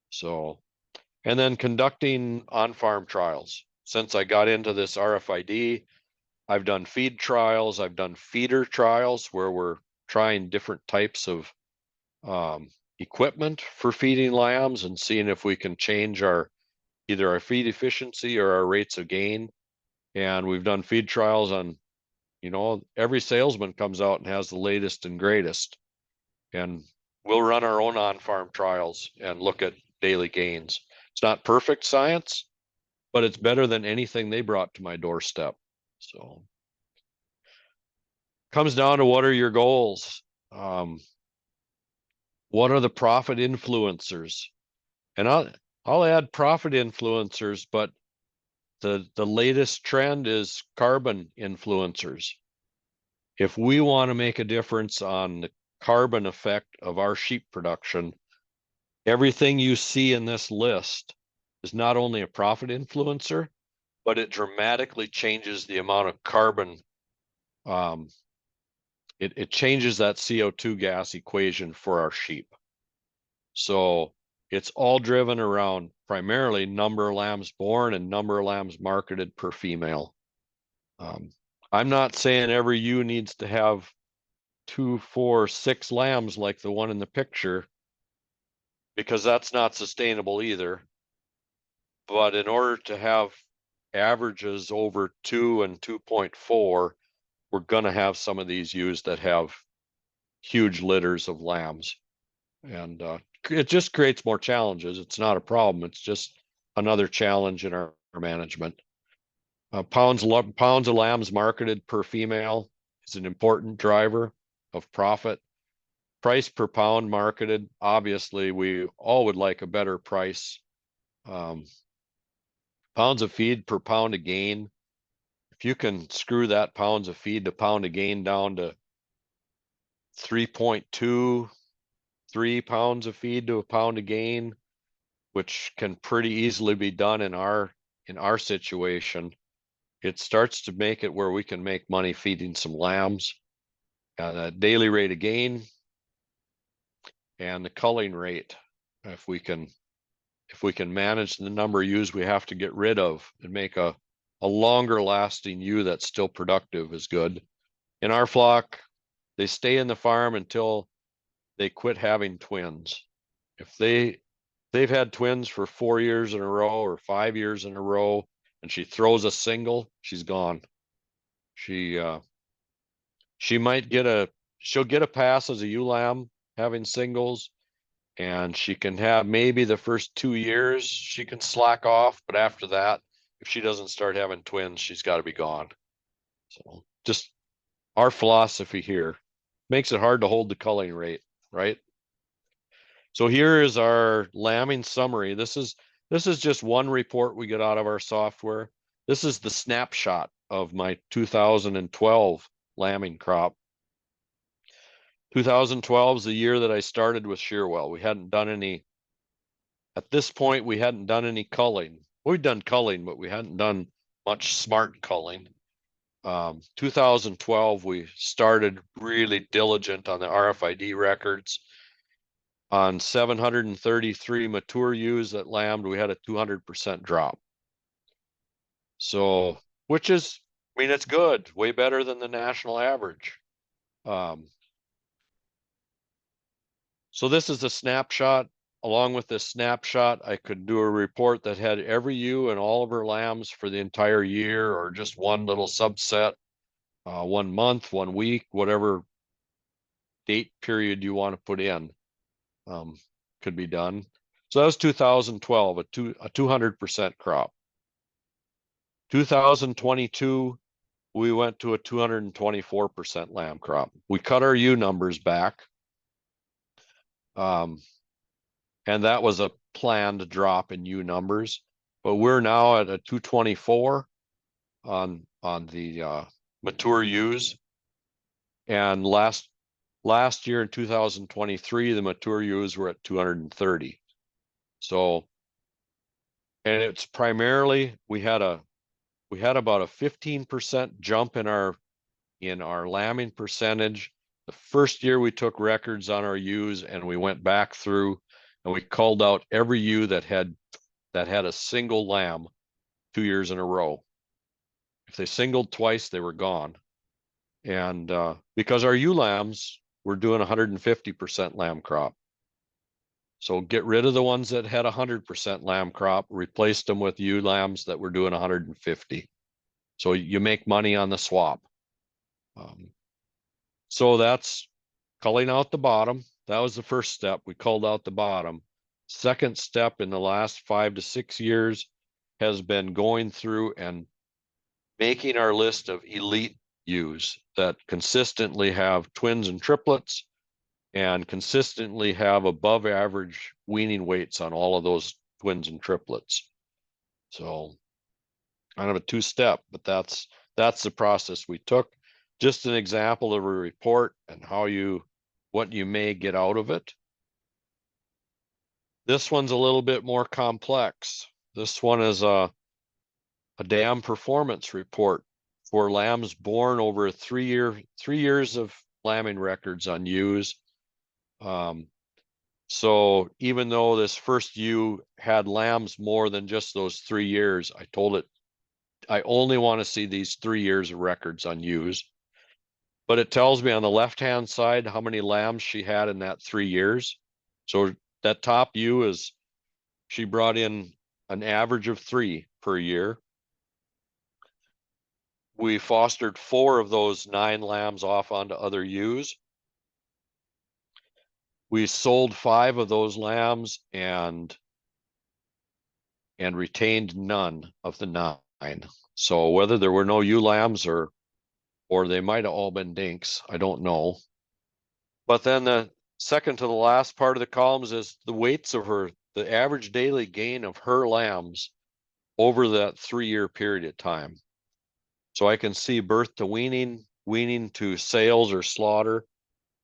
So, and then conducting on-farm trials. Since I got into this RFID, I've done feed trials, I've done feeder trials where we're trying different types of equipment for feeding lambs and seeing if we can change either our feed efficiency or our rates of gain. And we've done feed trials on, every salesman comes out and has the latest and greatest. And we'll run our own on-farm trials and look at daily gains. It's not perfect science, but it's better than anything they brought to my doorstep. So comes down to, what are your goals? What are the profit influencers? And I'll add profit influencers, but the latest trend is carbon influencers. If we want to make a difference on the carbon effect of our sheep production, everything you see in this list is not only a profit influencer, but it dramatically changes the amount of carbon. It changes that CO2 gas equation for our sheep. So it's all driven around primarily number of lambs born and number of lambs marketed per female. I'm not saying every ewe needs to have 2, 4, 6 lambs like the one in the picture, because that's not sustainable either. But in order to have averages over 2 and 2.4, we're going to have some of these ewes that have huge litters of lambs. And it just creates more challenges. It's not a problem. It's just another challenge in our management. Pounds of lambs marketed per female is an important driver of profit. Price per pound marketed, obviously, we all would like a better price. Pounds of feed per pound of gain. If you can screw that pounds of feed to pound of gain down to 3.2, 3 pounds of feed to a pound of gain, which can pretty easily be done in our situation, it starts to make it where we can make money feeding some lambs. The daily rate of gain and the culling rate, if we can manage the number of ewes we have to get rid of and make a longer lasting ewe that's still productive is good. In our flock, they stay in the farm until they quit having twins. If they've had twins for 4 years in a row or 5 years in a row, and she throws a single, she's gone. She'll get a pass as a ewe lamb having singles, and she can have maybe the first 2 years she can slack off, but after that, if she doesn't start having twins, she's got to be gone. So just our philosophy here makes it hard to hold the culling rate, right? So here is our lambing summary. This is just one report we get out of our software. This is the snapshot of my 2012 lambing crop. 2012 is the year that I started with Shearwell. At this point, we hadn't done any culling. We'd done culling, but we hadn't done much smart culling. 2012, we started really diligent on the RFID records. On 733 mature ewes that lambed, we had a 200% drop. So, which is, I mean, it's good, way better than the national average. So this is a snapshot. Along with this snapshot, I could do a report that had every ewe and all of her lambs for the entire year, or just one little subset, 1 month, 1 week, whatever date period you want to put in, could be done. So that was 2012, a 200% crop. 2022, we went to a 224% lamb crop. We cut our ewe numbers back. And that was a planned drop in ewe numbers, but we're now at a 224 on the mature ewes. And last year in 2023, the mature ewes were at 230. So, and it's primarily, we had about a 15% jump in our lambing percentage. The first year we took records on our ewes, and we went back through and we called out every ewe that had a single lamb 2 years in a row. If they singled twice, they were gone. And because our ewe lambs were doing 150% lamb crop. So get rid of the ones that had 100% lamb crop, replaced them with ewe lambs that were doing 150. So you make money on the swap. So that's culling out the bottom. That was the first step. We culled out the bottom. Second step in the last 5 to 6 years has been going through and making our list of elite ewes that consistently have twins and triplets, and consistently have above average weaning weights on all of those twins and triplets. So kind of a two-step, but that's the process we took. Just an example of a report and what you may get out of it. This one's a little bit more complex. This one is a dam performance report for lambs born over 3 years of lambing records on ewes. So even though this first ewe had lambs more than just those 3 years, I told it I only want to see these 3 years of records on ewes. But it tells me on the left-hand side how many lambs she had in that 3 years. So that top ewe she brought in an average of 3 per year. We fostered 4 of those 9 lambs off onto other ewes. We sold 5 of those lambs and retained none of the 9. So whether there were no ewe lambs or they might have all been dinks, I don't know. But then the second to the last part of the columns is the weights of the average daily gain of her lambs over that 3-year period of time. So I can see birth to weaning, weaning to sales or slaughter,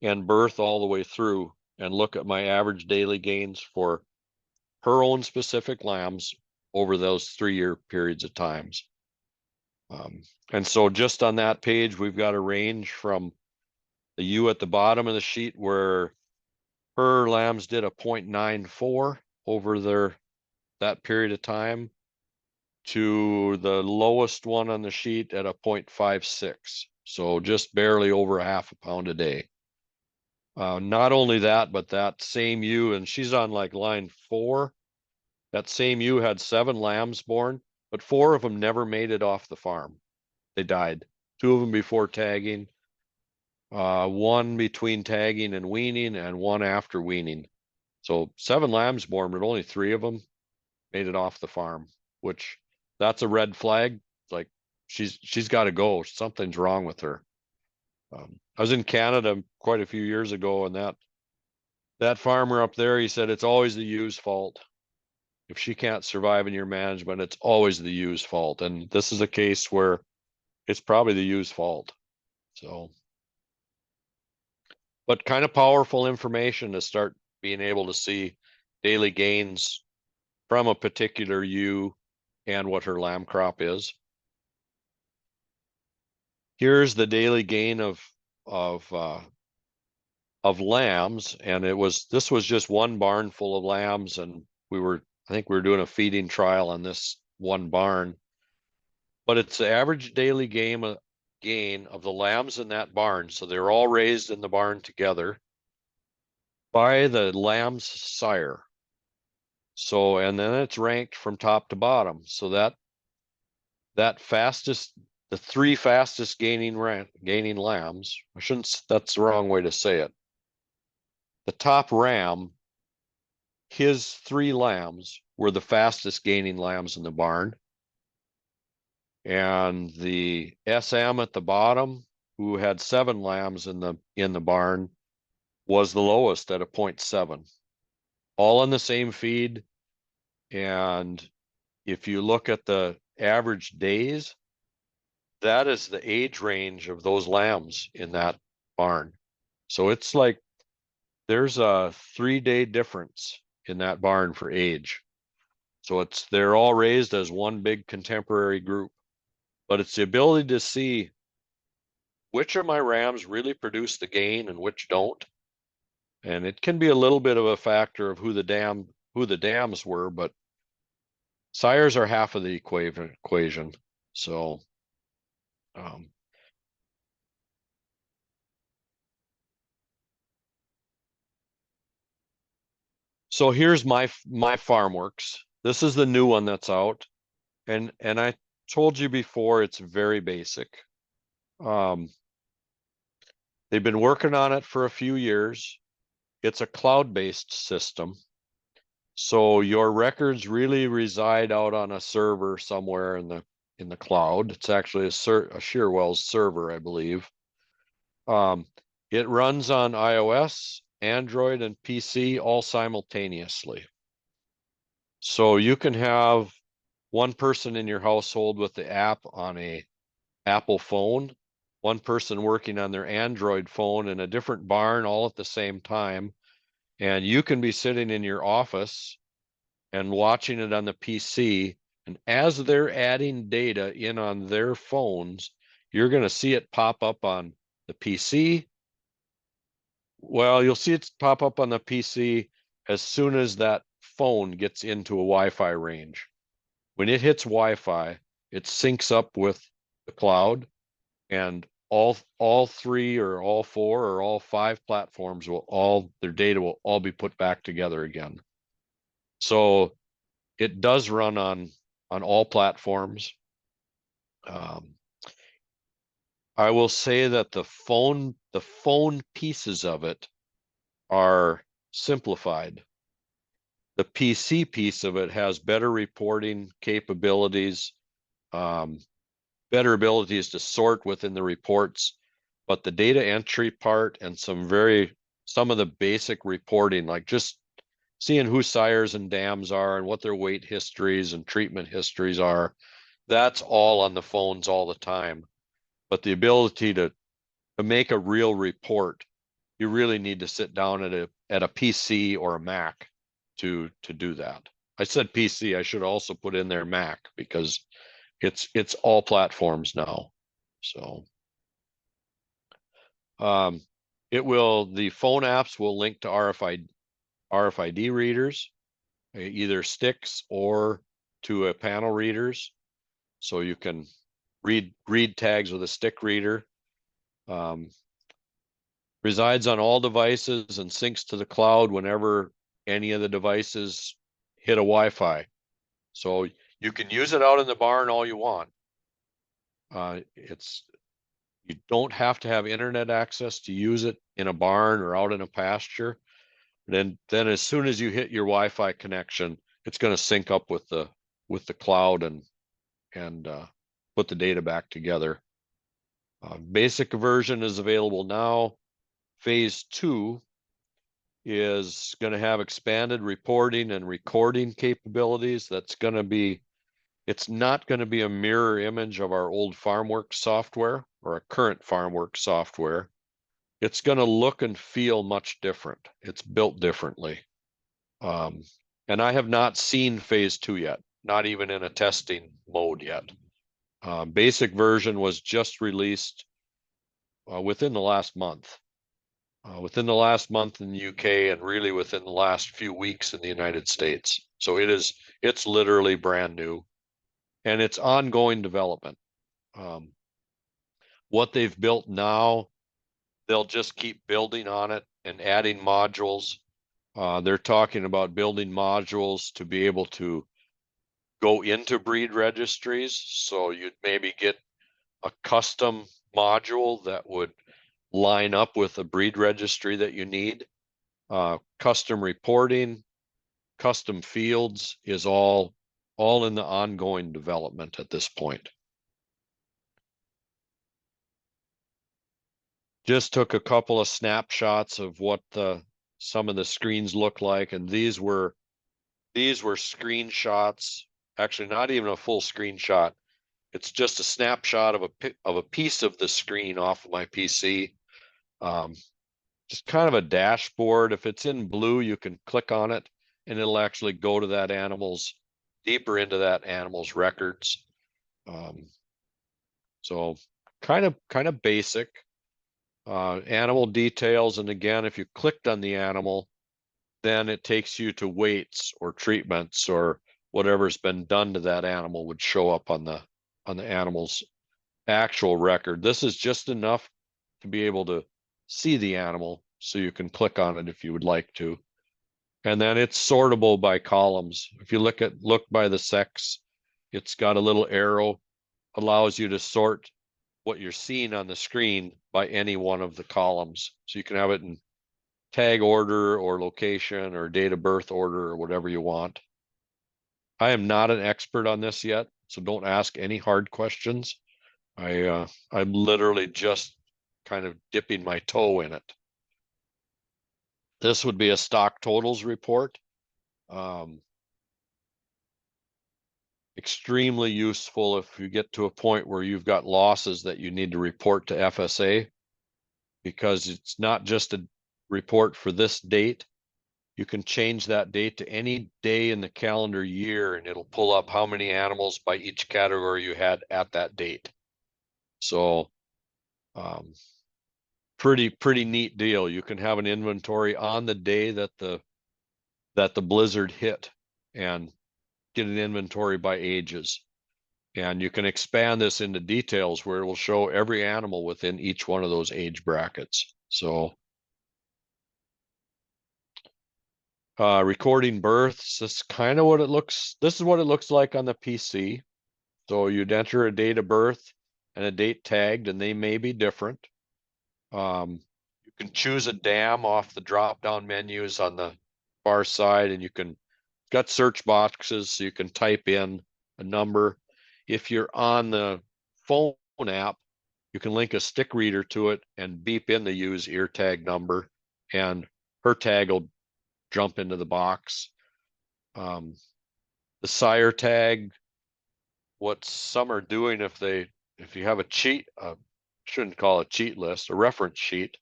and birth all the way through, and look at my average daily gains for her own specific lambs over those 3-year periods of times. And so just on that page, we've got a range from the ewe at the bottom of the sheet where her lambs did a 0.94 over that period of time, to the lowest one on the sheet at a 0.56. So just barely over a half a pound a day. Not only that, but that same ewe, and she's on like line 4, that same ewe had 7 lambs born, but 4 of them never made it off the farm. They died. 2 of them before tagging, 1 between tagging and weaning, and 1 after weaning. So 7 lambs born, but only 3 of them made it off the farm, which that's a red flag. Like she's got to go. Something's wrong with her. I was in Canada quite a few years ago, and that farmer up there, he said it's always the ewe's fault. If she can't survive in your management, it's always the ewe's fault. And this is a case where it's probably the ewe's fault. So, but kind of powerful information to start being able to see daily gains from a particular ewe and what her lamb crop is. Here's the daily gain of lambs, and this was just one barn full of lambs, and I think we were doing a feeding trial on this one barn. But it's the average daily gain of the lambs in that barn. So they're all raised in the barn together by the lamb's sire. So, and then it's ranked from top to bottom. So that the 3 fastest gaining lambs, that's the wrong way to say it. The top ram, his 3 lambs were the fastest gaining lambs in the barn. And the SM at the bottom, who had 7 lambs in the barn, was the lowest at a 0.7. All in the same feed. And if you look at the average days, that is the age range of those lambs in that barn. So it's like there's a 3-day difference in that barn for age. So they're all raised as one big contemporary group, but it's the ability to see which of my rams really produce the gain and which don't. And it can be a little bit of a factor of who the dams were, but sires are half of the equation. So, so here's my FarmWorks. This is the new one that's out, and I told you before, it's very basic. They've been working on it for a few years. It's a cloud-based system. So your records really reside out on a server somewhere in the cloud. It's actually a Shearwell server, I believe. It runs on iOS Android, and PC all simultaneously. So you can have one person in your household with the app on a Apple phone, one person working on their Android phone in a different barn all at the same time. And you can be sitting in your office and watching it on the PC. And as they're adding data in on their phones, you're going to see it pop up on the PC. Well, you'll see it pop up on the PC as soon as that phone gets into a Wi-Fi range. When it hits Wi-Fi, it syncs up with the cloud, and all three or all four or all five platforms their data will all be put back together again. So it does run on all platforms. I will say that the phone pieces of it are simplified. The PC piece of it has better reporting capabilities, better abilities to sort within the reports, but the data entry part and some of the basic reporting, like just seeing who sires and dams are and what their weight histories and treatment histories are, that's all on the phones all the time. But the ability to make a real report, you really need to sit down at a PC or a Mac to do that. I said PC, I should also put in there Mac, because it's all platforms now. So the phone apps will link to RFID readers, either sticks or to a panel readers. So you can read tags with a stick reader. Resides on all devices and syncs to the cloud whenever any of the devices hit a Wi-Fi. So you can use it out in the barn all you want. You don't have to have internet access to use it in a barn or out in a pasture. Then as soon as you hit your Wi-Fi connection, it's going to sync up with the cloud and put the data back together. Basic version is available now. Phase 2 is going to have expanded reporting and recording capabilities. It's not going to be a mirror image of our old FarmWorks software or a current FarmWorks software. It's going to look and feel much different. It's built differently. And I have not seen phase 2 yet, not even in a testing mode yet. Basic version was just released within the last month. Within the last month in the UK, and really within the last few weeks in the United States. So it's literally brand new, and it's ongoing development. What they've built now, they'll just keep building on it and adding modules. They're talking about building modules to be able to go into breed registries. So you'd maybe get a custom module that would line up with a breed registry that you need. Custom reporting, custom fields is all in the ongoing development at this point. Just took a couple of snapshots of what some of the screens look like, and these were screenshots. Actually, not even a full screenshot. It's just a snapshot of a piece of the screen off of my PC. Just kind of a dashboard. If it's in blue, you can click on it and it'll actually go to that deeper into that animal's records. So kind of basic. Animal details. And again, if you clicked on the animal, then it takes you to weights or treatments or whatever's been done to that animal would show up on the animal's actual record. This is just enough to be able to see the animal, so you can click on it if you would like to. And then it's sortable by columns. If you look by the sex, it's got a little arrow, allows you to sort what you're seeing on the screen by any one of the columns. So you can have it in tag order or location or date of birth order or whatever you want. I am not an expert on this yet, so don't ask any hard questions. I'm literally just kind of dipping my toe in it. This would be a stock totals report. Extremely useful if you get to a point where you've got losses that you need to report to FSA, because it's not just a report for this date. You can change that date to any day in the calendar year, and it'll pull up how many animals by each category you had at that date. So pretty neat deal. You can have an inventory on the day that the blizzard hit and get an inventory by ages. And you can expand this into details where it will show every animal within each one of those age brackets. So recording births, this is kind of what it looks, this is what it looks like on the PC. So you'd enter a date of birth and a date tagged, and they may be different. You can choose a dam off the drop-down menus on the far side, and you can, got search boxes, so you can type in a number. If you're on the phone app, you can link a stick reader to it and beep in the use ear tag number, and her tag will jump into the box. The sire tag, what some are doing, if you have a cheat, shouldn't call it a cheat list, a reference sheet,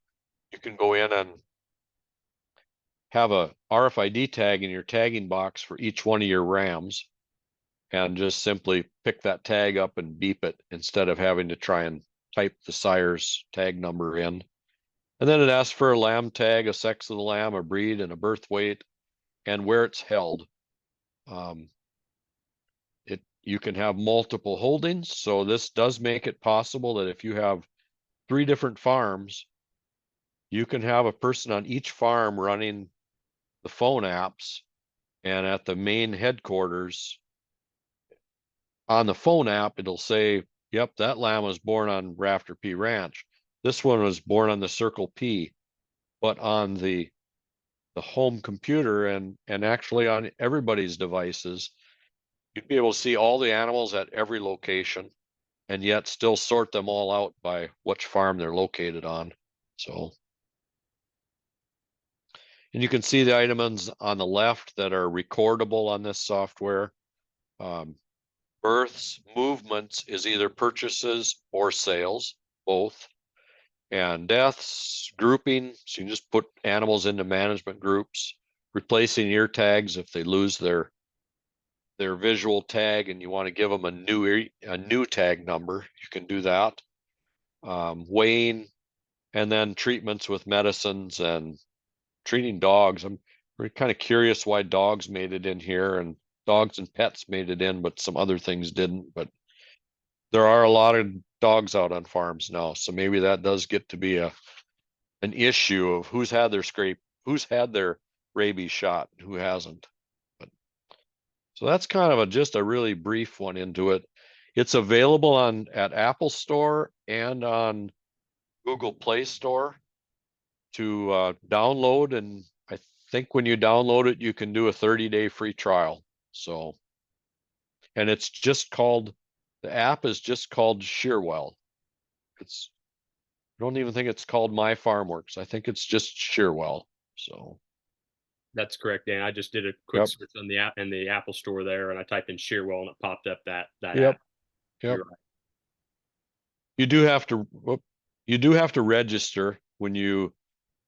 you can go in and have a RFID tag in your tagging box for each one of your rams, and just simply pick that tag up and beep it instead of having to try and type the sire's tag number in. And then it asks for a lamb tag, a sex of the lamb, a breed, and a birth weight, and where it's held. You can have multiple holdings, so this does make it possible that if you have 3 different farms, you can have a person on each farm running the phone apps, and at the main headquarters on the phone app, it'll say, yep, that lamb was born on Rafter P Ranch. This one was born on the Circle P. But on the home computer and actually on everybody's devices, you'd be able to see all the animals at every location, and yet still sort them all out by which farm they're located on. So, and you can see the items on the left that are recordable on this software. Births, movements is either purchases or sales, both. And deaths, grouping, so you can just put animals into management groups. Replacing ear tags if they lose their visual tag and you want to give them a new tag number, you can do that. Weighing, and then treatments with medicines and treating dogs. I'm kind of curious why dogs made it in here, and dogs and pets made it in, but some other things didn't. But there are a lot of dogs out on farms now, so maybe that does get to be an issue of who's had their rabies shot and who hasn't. But so that's kind of just a really brief one into it. It's available at Apple Store and on Google Play Store to download, and I think when you download it, you can do a 30-day free trial. So, and it's just called, the app is just called Shearwell. I don't even think it's called My Farm Works. I think it's just Shearwell. So That's correct, Dan. I just did a quick search on the app in the Apple Store there, and I typed in Shearwell, and it popped up that app. Yep. Right. You do have to register when you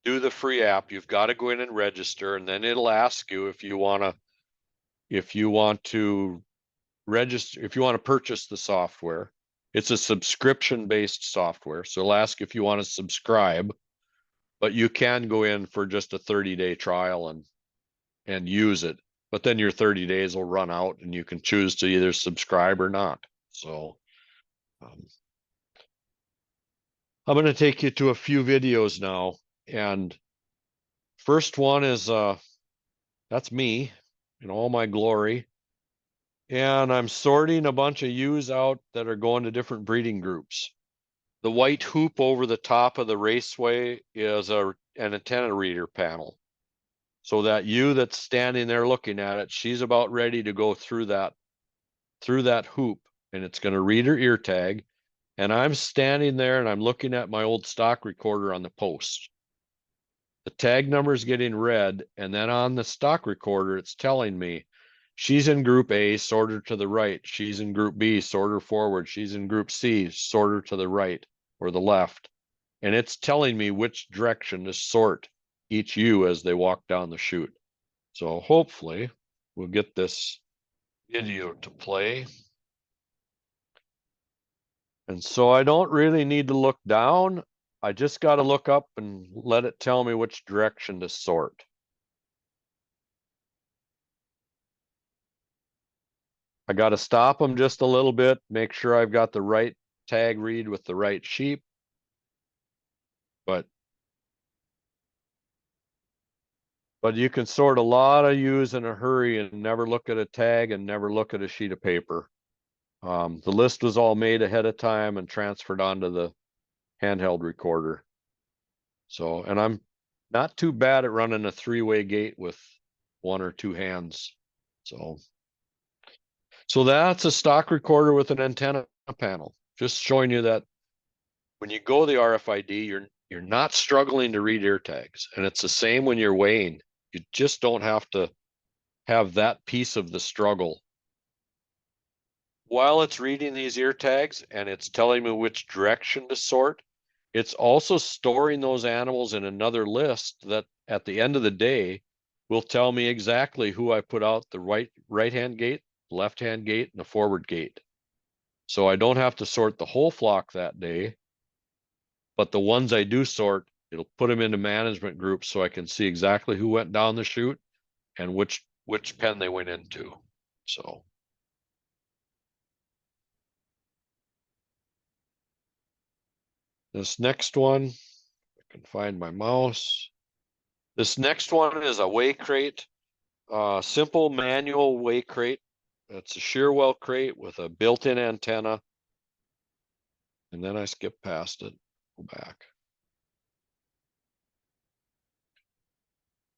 do the free app. You've got to go in and register, and then it'll ask you if you want to register, if you want to purchase the software. It's a subscription-based software, so it'll ask if you want to subscribe, but you can go in for just a 30-day trial and use it. But then your 30 days will run out, and you can choose to either subscribe or not. So I'm going to take you to a few videos now, and first one is that's me in all my glory. And I'm sorting a bunch of ewes out that are going to different breeding groups. The white hoop over the top of the raceway is an antenna reader panel. So that ewe that's standing there looking at it, she's about ready to go through that hoop, and it's going to read her ear tag. And I'm standing there and I'm looking at my old stock recorder on the post. the tag number is getting read, and then on the stock recorder, it's telling me she's in group A, sort her to the right. She's in group B, sort her forward. She's in group C, sort her to the right or the left. And it's telling me which direction to sort each ewe as they walk down the chute. So hopefully we'll get this video to play. And so I don't really need to look down. I just got to look up and let it tell me which direction to sort. I got to stop them just a little bit, make sure I've got the right tag read with the right sheep. But you can sort a lot of ewes in a hurry and never look at a tag and never look at a sheet of paper. The list was all made ahead of time and transferred onto the handheld recorder. So, and I'm not too bad at running a 3-way gate with 1 or 2 hands. So that's a stock recorder with an antenna panel. Just showing you that when you go the RFID, you're not struggling to read ear tags. And it's the same when you're weighing. You just don't have to have that piece of the struggle. While it's reading these ear tags and it's telling me which direction to sort, it's also storing those animals in another list that at the end of the day will tell me exactly who I put out the right-hand gate, left-hand gate, and the forward gate. So I don't have to sort the whole flock that day, but the ones I do sort, it'll put them into management groups so I can see exactly who went down the chute and which pen they went into. So this next one, I can find my mouse. This next one is a weigh crate, simple manual weigh crate. It's a Shearwell crate with a built-in antenna. And then I skip past it, go back.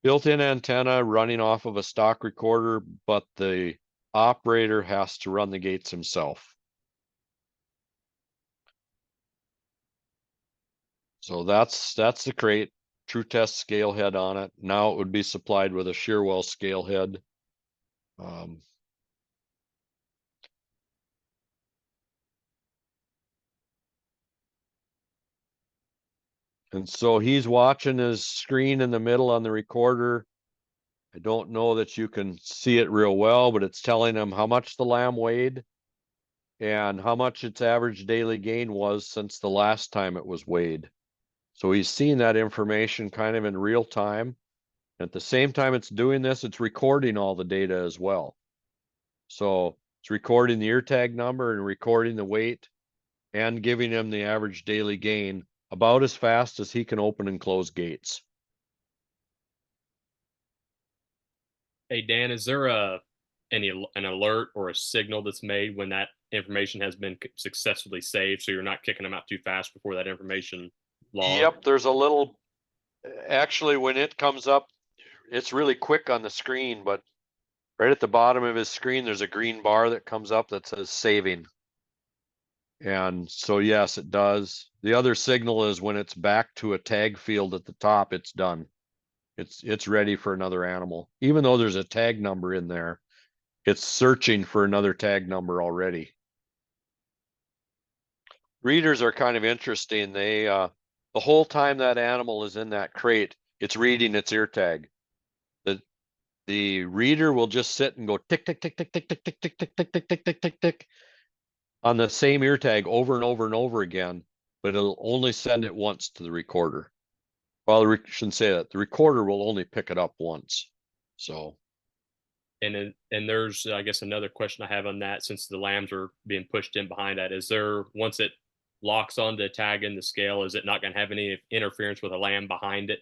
Built-in antenna running off of a stock recorder, but the operator has to run the gates himself. So that's the crate, True Test scale head on it. Now it would be supplied with a Shearwell scale head. And so he's watching his screen in the middle on the recorder. I don't know that you can see it real well, but it's telling him how much the lamb weighed and how much its average daily gain was since the last time it was weighed. So he's seeing that information kind of in real time. At the same time it's doing this, it's recording all the data as well. So it's recording the ear tag number and recording the weight and giving him the average daily gain about as fast as he can open and close gates. Hey, Dan, is there an alert or a signal that's made when that information has been successfully saved, so you're not kicking them out too fast before that information logs? Yep, there's a little, actually when it comes up, it's really quick on the screen, but right at the bottom of his screen, there's a green bar that comes up that says saving. And so, yes, it does. The other signal is when it's back to a tag field at the top, it's done. It's ready for another animal. Even though there's a tag number in there, it's searching for another tag number already. Readers are kind of interesting. They, the whole time that animal is in that crate, it's reading its ear tag. The reader will just sit and go tick, tick, tick, tick, tick, tick, tick, tick, tick, tick, tick, tick, tick, tick, tick on the same ear tag over and over and over again, but it'll only send it once to the recorder. Well, I shouldn't say that. The recorder will only pick it up once. So. And there's, I guess, another question I have on that, since the lambs are being pushed in behind that. Is there, once it locks onto the tag in the scale, is it not going to have any interference with a lamb behind it?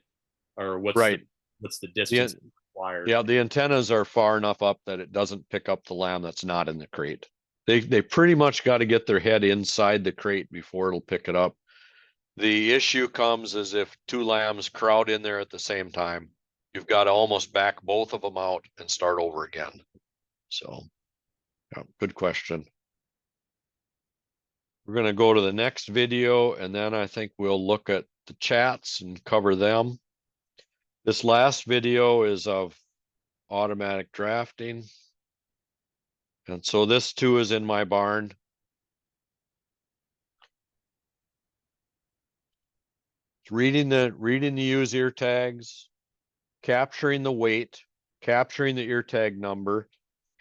Or what's right. what's the distance required? Yeah, the antennas are far enough up that it doesn't pick up the lamb that's not in the crate. They pretty much got to get their head inside the crate before it'll pick it up. The issue comes as if 2 lambs crowd in there at the same time. You've got to almost back both of them out and start over again. So, yeah, good question. We're going to go to the next video, and then I think we'll look at the chats and cover them. This last video is of automatic drafting. And so this too is in my barn. Reading the use ear tags, capturing the weight, capturing the ear tag number,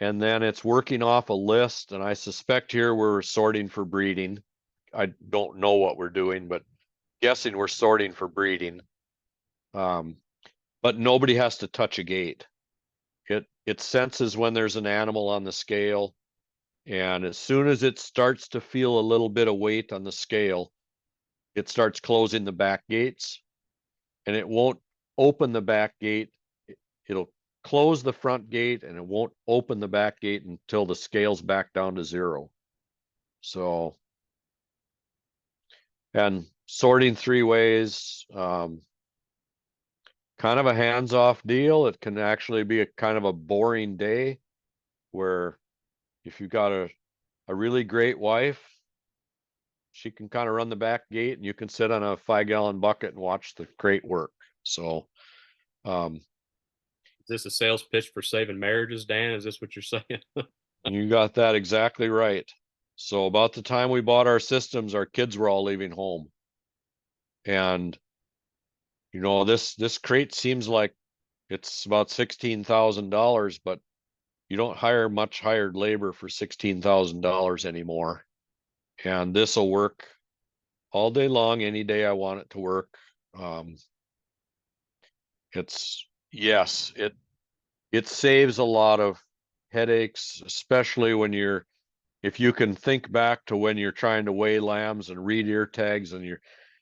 and then it's working off a list. And I suspect here we're sorting for breeding. I don't know what we're doing, but guessing we're sorting for breeding. But nobody has to touch a gate. It senses when there's an animal on the scale, and as soon as it starts to feel a little bit of weight on the scale, it starts closing the back gates, and it won't open the back gate. It'll close the front gate, and it won't open the back gate until the scale's back down to 0. So, and sorting 3 ways, kind of a hands-off deal. It can actually be a kind of a boring day where if you've got a really great wife, she can kind of run the back gate and you can sit on a 5-gallon bucket and watch the crate work. So, Is this a sales pitch for saving marriages, Dan? Is this what you're saying? you got that exactly right. So about the time we bought our systems, our kids were all leaving home. And you know, this crate seems like it's about $16,000, but you don't hire much hired labor for $16,000 anymore. And this will work all day long, any day I want it to work. It saves a lot of headaches, especially when if you can think back to when you're trying to weigh lambs and read ear tags and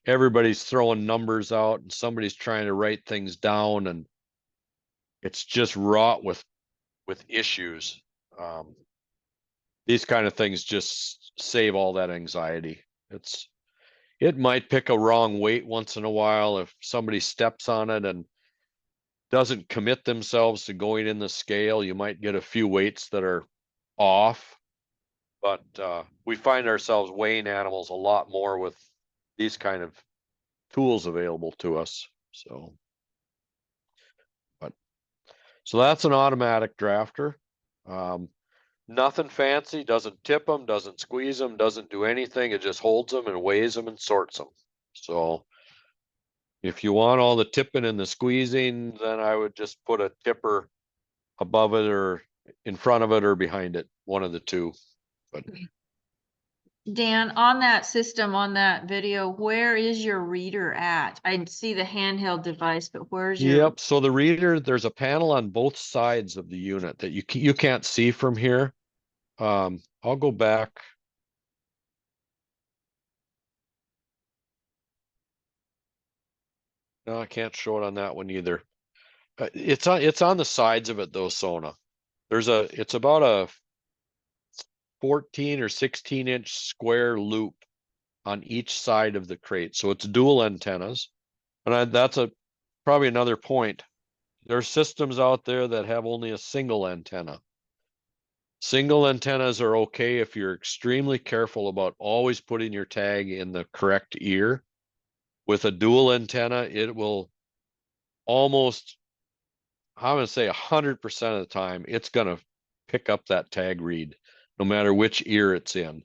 everybody's throwing numbers out and somebody's trying to write things down, and it's just wrought with issues. These kind of things just save all that anxiety. It might pick a wrong weight once in a while if somebody steps on it and doesn't commit themselves to going in the scale. You might get a few weights that are off, but we find ourselves weighing animals a lot more with these kind of tools available to us. So that's an automatic drafter. Nothing fancy, doesn't tip them, doesn't squeeze them, doesn't do anything. It just holds them and weighs them and sorts them. So if you want all the tipping and the squeezing, then I would just put a tipper above it or in front of it or behind it, one of the two. But Dan, on that system, on that video, where is your reader at? I see the handheld device, but where's your? Yep. So the reader, there's a panel on both sides of the unit that you can't see from here. I'll go back. No, I can't show it on that one either. It's on the sides of it though, Sona. It's about a 14 or 16-inch square loop on each side of the crate. So it's dual antennas. And that's probably another point. There are systems out there that have only a single antenna. Single antennas are okay if you're extremely careful about always putting your tag in the correct ear. With a dual antenna, it will almost, I'm going to say 100% of the time, it's going to pick up that tag read, no matter which ear it's in.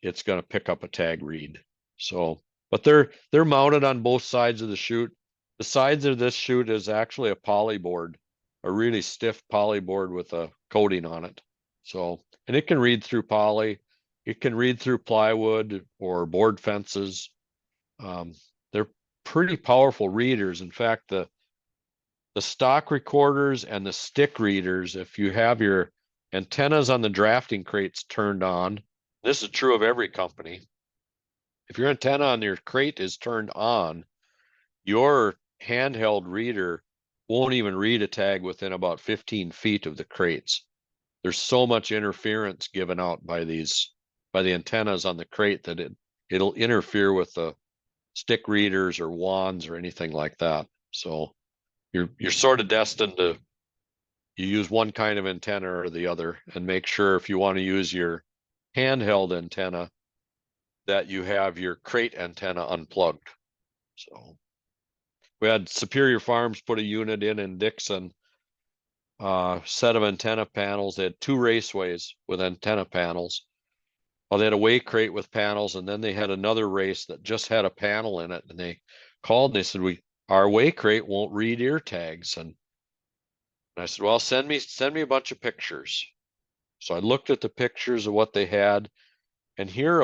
It's going to pick up a tag read. So, but they're mounted on both sides of the chute. The sides of this chute is actually a poly board, a really stiff poly board with a coating on it. So, and it can read through poly. It can read through plywood or board fences. They're pretty powerful readers. In fact, the stock recorders and the stick readers, if you have your antennas on the drafting crates turned on, this is true of every company. If your antenna on your crate is turned on, your handheld reader won't even read a tag within about 15 feet of the crates. There's so much interference given out by the antennas on the crate that it'll interfere with the stick readers or wands or anything like that. So you're sort of destined to use one kind of antenna or the other, and make sure if you want to use your handheld antenna that you have your crate antenna unplugged. So, We had Superior Farms put a unit in Dixon, set of antenna panels. They had 2 raceways with antenna panels. Well, they had a weigh crate with panels, and then they had another race that just had a panel in it. And they called and they said, our weigh crate won't read ear tags. And I said, well, send me a bunch of pictures. So I looked at the pictures of what they had, and here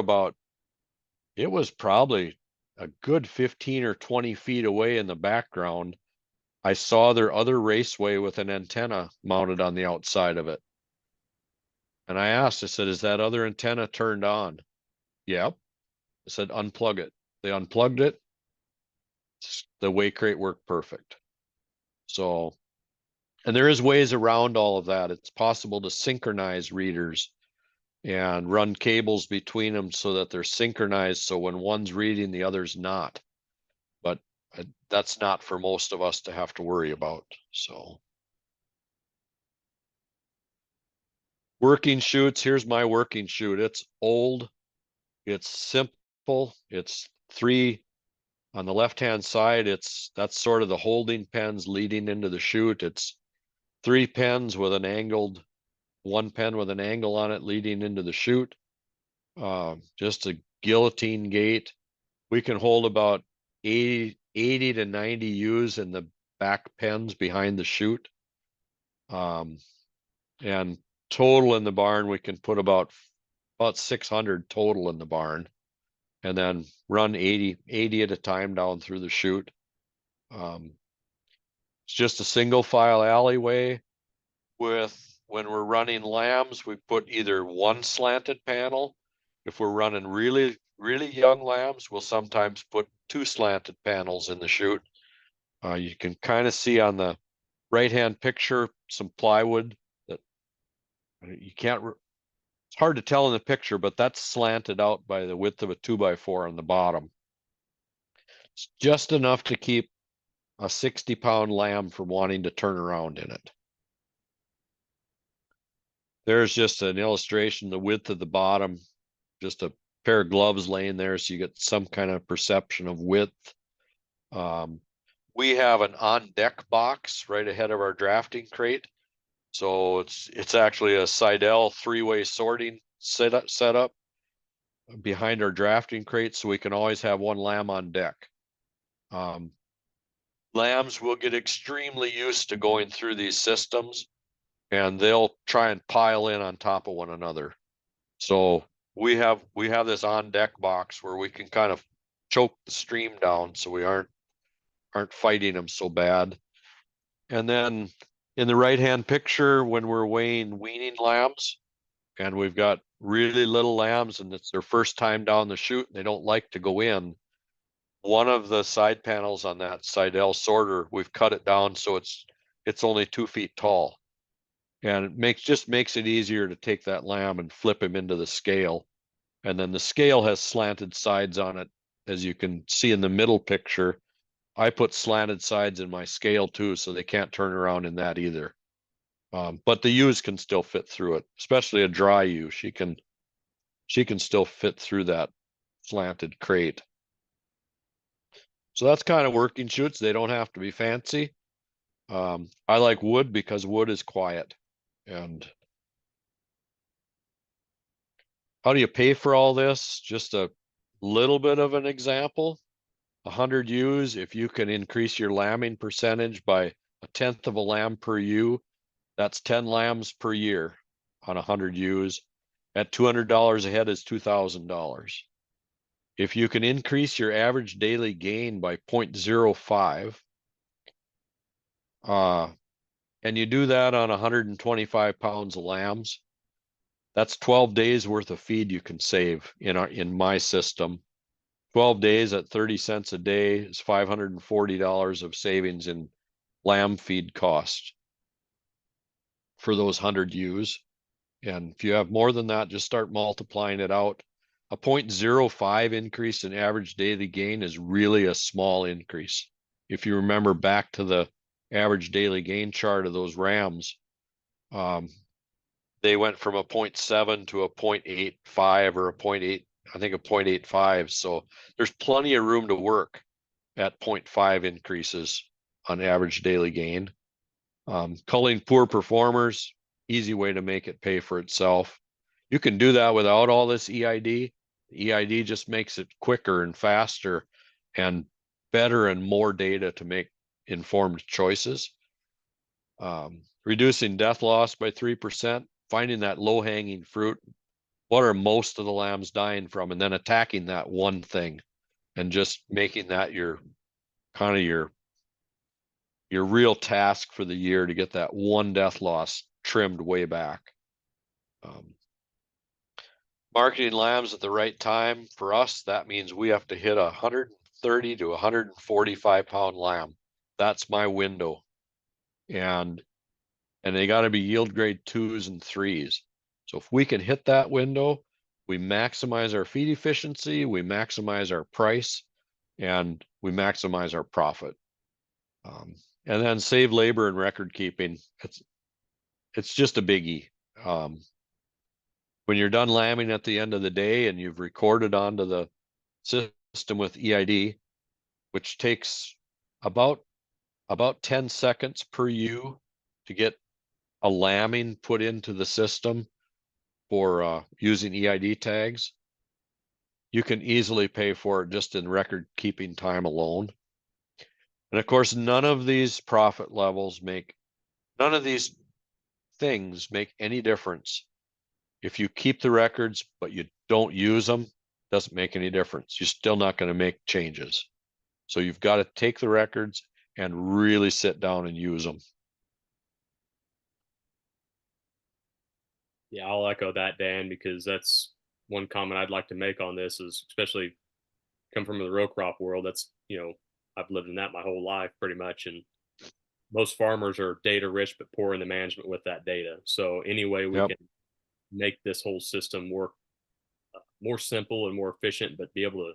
it was probably a good 15 or 20 feet away in the background. I saw their other raceway with an antenna mounted on the outside of it. And I asked, I said, is that other antenna turned on? Yep. I said, unplug it. They unplugged it. The weigh crate worked perfect. So, and there is ways around all of that. It's possible to synchronize readers and run cables between them so that they're synchronized. So when one's reading, the other's not. But that's not for most of us to have to worry about. So. Working chutes, here's my working chute. It's old, it's simple, it's 3 on the left-hand side. That's sort of the holding pens leading into the chute. It's 3 pens with an angled, 1 pen with an angle on it leading into the chute. Just a guillotine gate. We can hold about 80 to 90 U's in the back pens behind the chute. And total in the barn, we can put about 600 total in the barn, and then run 80 at a time down through the chute. It's just a single file alleyway. When we're running lambs, we put either 1 slanted panel. If we're running really young lambs, we'll sometimes put 2 slanted panels in the chute. You can kind of see on the right-hand picture some plywood that you can't. It's hard to tell in the picture, but that's slanted out by the width of a 2x4 on the bottom. It's just enough to keep a 60-pound lamb from wanting to turn around in it. There's just an illustration, the width of the bottom, just a pair of gloves laying there so you get some kind of perception of width. We have an on-deck box right ahead of our drafting crate. So it's actually a Seidel 3-way sorting setup behind our drafting crate, so we can always have 1 lamb on deck. Lambs will get extremely used to going through these systems, and they'll try and pile in on top of one another. So we have this on deck box where we can kind of choke the stream down so we aren't fighting them so bad. And then in the right hand picture, when we're weighing weaning lambs, and we've got really little lambs and it's their first time down the chute and they don't like to go in, one of the side panels on that Seidel sorter, we've cut it down so it's only 2 feet tall. And it just makes it easier to take that lamb and flip him into the scale. And then the scale has slanted sides on it. As you can see in the middle picture, I put slanted sides in my scale too, so they can't turn around in that either. But the ewes can still fit through it, especially a dry ewe. She can still fit through that slanted crate. So that's kind of working chutes. They don't have to be fancy. I like wood because wood is quiet. And how do you pay for all this? Just a little bit of an example. 100 ewes, if you can increase your lambing percentage by 1/10 of a lamb per ewe, that's 10 lambs per year on 100 ewes. At $200 a head is $2,000. If you can increase your average daily gain by 0.05, and you do that on 125 pounds of lambs, that's 12 days worth of feed you can save in my system. 12 days at 30 cents a day is $540 of savings in lamb feed costs for those 100 ewes. And if you have more than that, just start multiplying it out. A 0.05 increase in average daily gain is really a small increase. If you remember back to the average daily gain chart of those rams, they went from a 0.7 to a 0.85 or a 0.8, I think a 0.85. So there's plenty of room to work. at 0.5 increases on average daily gain. Culling poor performers, easy way to make it pay for itself. You can do that without all this EID. EID just makes it quicker and faster and better and more data to make informed choices. Reducing death loss by 3%, finding that low hanging fruit. What are most of the lambs dying from? And then attacking that one thing and just making that your kind of your real task for the year to get that one death loss trimmed way back. Marketing lambs at the right time for us, that means we have to hit 130 to 145 pound lamb. That's my window. And they got to be yield grade 2s and 3s. So if we can hit that window, we maximize our feed efficiency, we maximize our price, and we maximize our profit. And then save labor and record keeping. It's just a biggie. When you're done lambing at the end of the day and you've recorded onto the system with EID, which takes about 10 seconds per ewe to get a lambing put into the system for using EID tags, you can easily pay for it just in record keeping time alone. And of course, none of these profit levels none of these things make any difference. If you keep the records, but you don't use them, doesn't make any difference. You're still not going to make changes. So you've got to take the records and really sit down and use them. Yeah, I'll echo that, Dan, because that's one comment I'd like to make on this is, especially come from the row crop world. That's, I've lived in that my whole life pretty much. And most farmers are data rich, but poor in the management with that data. So any way we can make this whole system work more simple and more efficient, but be able to,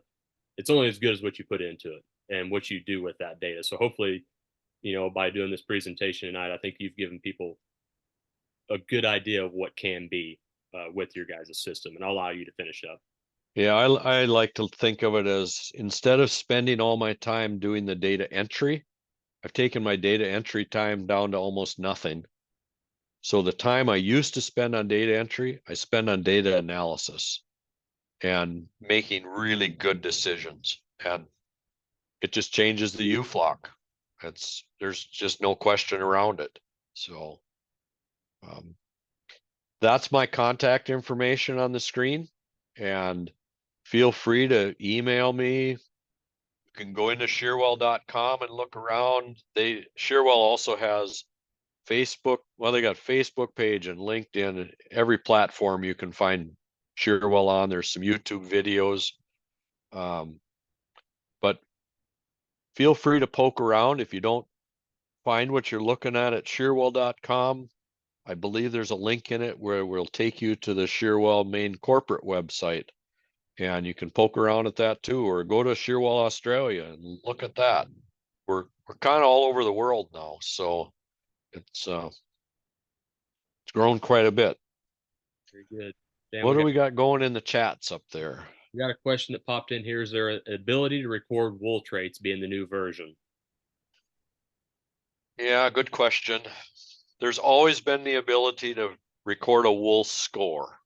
it's only as good as what you put into it and what you do with that data. So hopefully, by doing this presentation tonight, I think you've given people a good idea of what can be with your guys' system, and I'll allow you to finish up. Yeah, I like to think of it as, instead of spending all my time doing the data entry, I've taken my data entry time down to almost nothing. So the time I used to spend on data entry, I spend on data analysis and making really good decisions. And it just changes the ewe flock. There's just no question around it. So that's my contact information on the screen, and feel free to email me. You can go into shearwell.com and look around. Shearwell also has Facebook. Well, they got Facebook page and LinkedIn, and every platform you can find Shearwell on. There's some YouTube videos. But feel free to poke around. If you don't find what you're looking at shearwell.com, I believe there's a link in it where we'll take you to the Shearwell main corporate website, and you can poke around at that too, or go to Shearwell Australia and look at that. We're kind of all over the world now, so it's grown quite a bit. Very good. Dan, What do we got going in the chats up there? We got a question that popped in here. Is there an ability to record wool traits being the new version? Yeah, good question. There's always been the ability to record a wool score,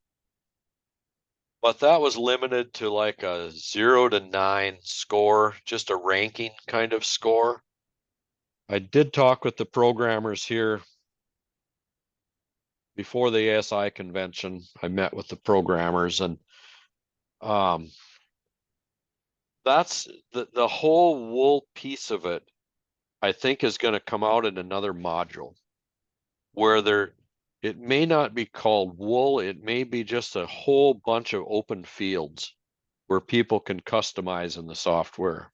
but that was limited to like a 0 to 9 score, just a ranking kind of score. I did talk with the programmers here before the ASI convention. I met with the programmers, and that's the whole wool piece of it, I think, is going to come out in another module where it may not be called wool. It may be just a whole bunch of open fields where people can customize in the software.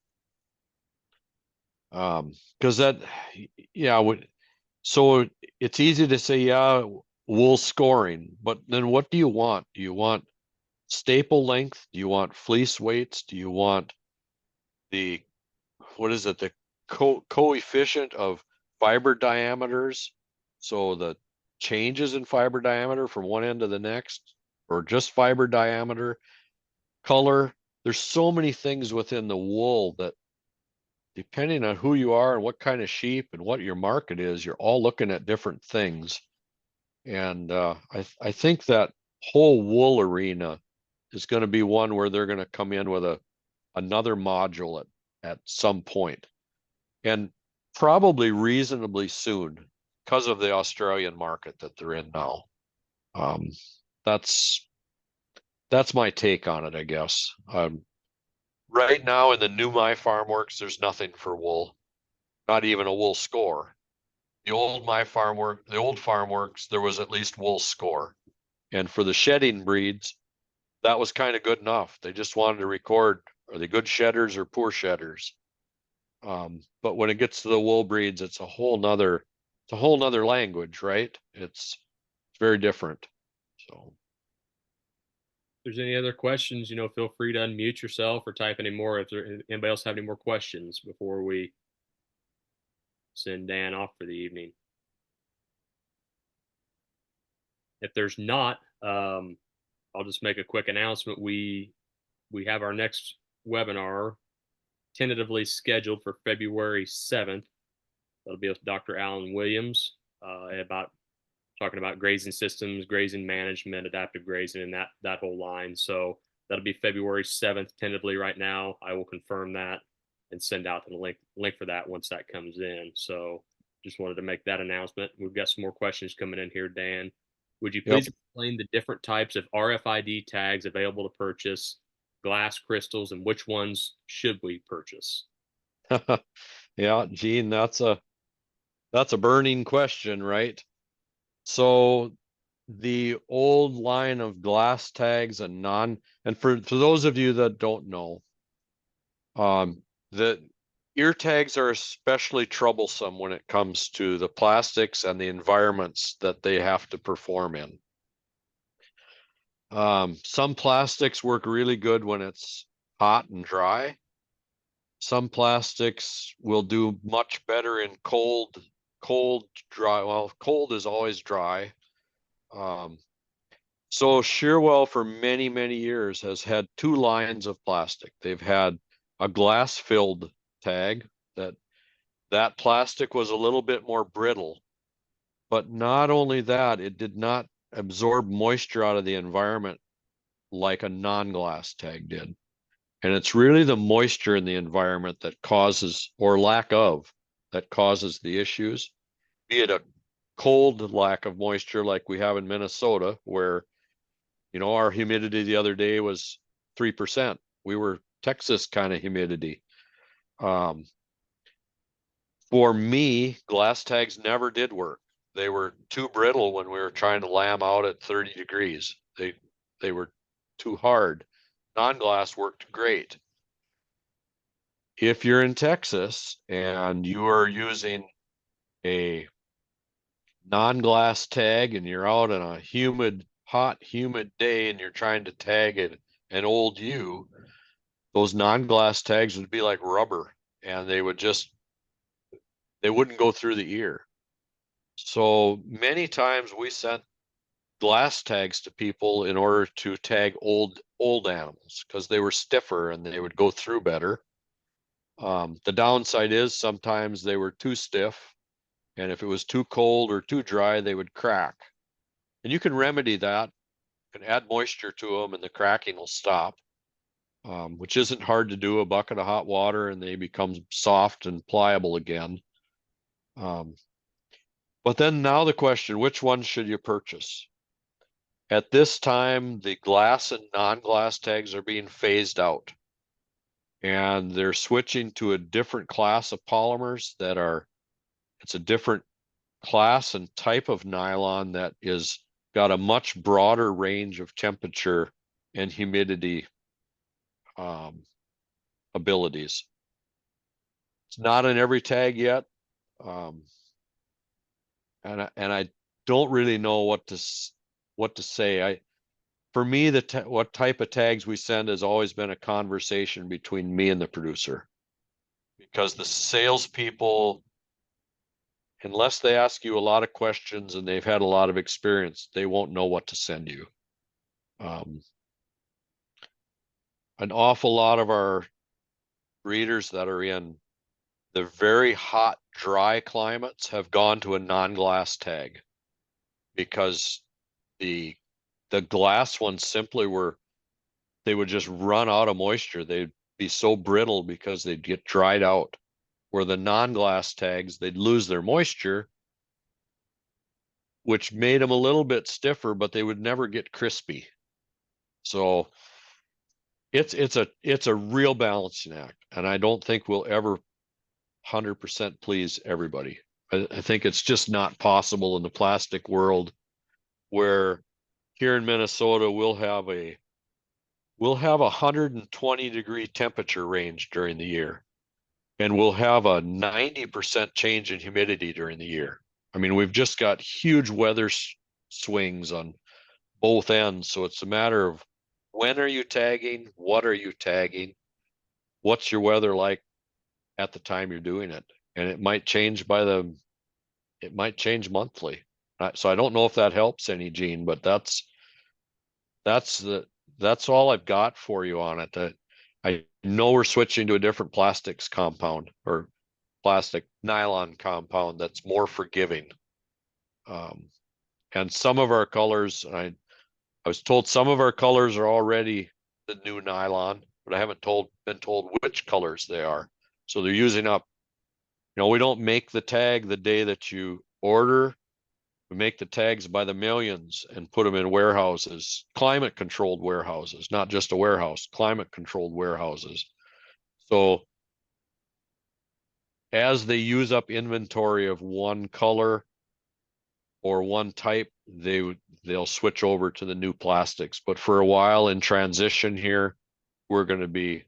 Because so it's easy to say, yeah, wool scoring, but then what do you want? Do you want staple length? Do you want fleece weights? Do you want the coefficient of fiber diameters? So the changes in fiber diameter from one end to the next, or just fiber diameter, color. There's so many things within the wool that depending on who you are and what kind of sheep and what your market is, you're all looking at different things. And I think that whole wool arena is going to be one where they're going to come in with another module at some point, and probably reasonably soon because of the Australian market that they're in now. That's my take on it, I guess. Right now in the new My Farm Works, there's nothing for wool, not even a wool score. The old Farm Works, there was at least wool score. And for the shedding breeds, that was kind of good enough. They just wanted to record, are they good shedders or poor shedders? But when it gets to the wool breeds, it's a whole nother language, right? It's very different. So If there's any other questions, feel free to unmute yourself or type any more. If anybody else have any more questions before we send Dan off for the evening. If there's not, I'll just make a quick announcement. We have our next webinar tentatively scheduled for February 7th. That'll be with Dr. Alan Williams, about talking about grazing systems, grazing management, adaptive grazing, and that whole line. So that'll be February 7th, tentatively right now. I will confirm that and send out the link for that once that comes in. So just wanted to make that announcement. We've got some more questions coming in here, Dan. Would you please explain the different types of RFID tags available to purchase, glass crystals, and which ones should we purchase? Yeah, Gene, that's a burning question, right? So the old line of glass tags and for those of you that don't know, the ear tags are especially troublesome when it comes to the plastics and the environments that they have to perform in. Some plastics work really good when it's hot and dry. Some plastics will do much better in cold, dry. Well, cold is always dry. So Shearwell for many, many years has had two lines of plastic. They've had a glass filled tag that plastic was a little bit more brittle, but not only that, it did not absorb moisture out of the environment like a non-glass tag did. And it's really the moisture in the environment that causes, or lack of, that causes the issues, be it a cold lack of moisture like we have in Minnesota, where, our humidity the other day was 3%. We were Texas kind of humidity. For me, glass tags never did work. They were too brittle when we were trying to lamb out at 30 degrees. They were too hard. Non-glass worked great. If you're in Texas and you are using a non-glass tag and you're out on a hot, humid day and you're trying to tag an old ewe, those non-glass tags would be like rubber and they wouldn't go through the ear. So many times we sent glass tags to people in order to tag old animals because they were stiffer and they would go through better. The downside is sometimes they were too stiff, and if it was too cold or too dry, they would crack. And you can remedy that. You can add moisture to them and the cracking will stop, which isn't hard to do. A bucket of hot water and they become soft and pliable again. But then now the question, which one should you purchase? At this time, the glass and non-glass tags are being phased out. And they're switching to a different class of polymers it's a different class and type of nylon that is got a much broader range of temperature and humidity abilities. It's not in every tag yet. And I don't really know what to say. For me, what type of tags we send has always been a conversation between me and the producer, because the salespeople, unless they ask you a lot of questions and they've had a lot of experience, they won't know what to send you. An awful lot of our breeders that are in the very hot, dry climates have gone to a non-glass tag because the glass ones simply they would just run out of moisture. They'd be so brittle because they'd get dried out. Where the non-glass tags, they'd lose their moisture, which made them a little bit stiffer, but they would never get crispy. So it's a real balancing act, and I don't think we'll ever 100% please everybody. I think it's just not possible in the plastic world, where here in Minnesota we'll have a 120-degree temperature range during the year, and we'll have a 90% change in humidity during the year. I mean, we've just got huge weather swings on both ends. So it's a matter of, when are you tagging? What are you tagging? What's your weather like at the time you're doing it? And it might change monthly. So I don't know if that helps any, Gene, but that's all I've got for you on it. I know we're switching to a different plastics compound, or plastic nylon compound that's more forgiving. And some of our colors, I was told some of our colors are already the new nylon, but I haven't been told which colors they are. So they're using up, we don't make the tag the day that you order. We make the tags by the millions and put them in warehouses, climate controlled warehouses, not just a warehouse, climate controlled warehouses. So as they use up inventory of one color or one type, they'll switch over to the new plastics. But for a while in transition here, we're going to be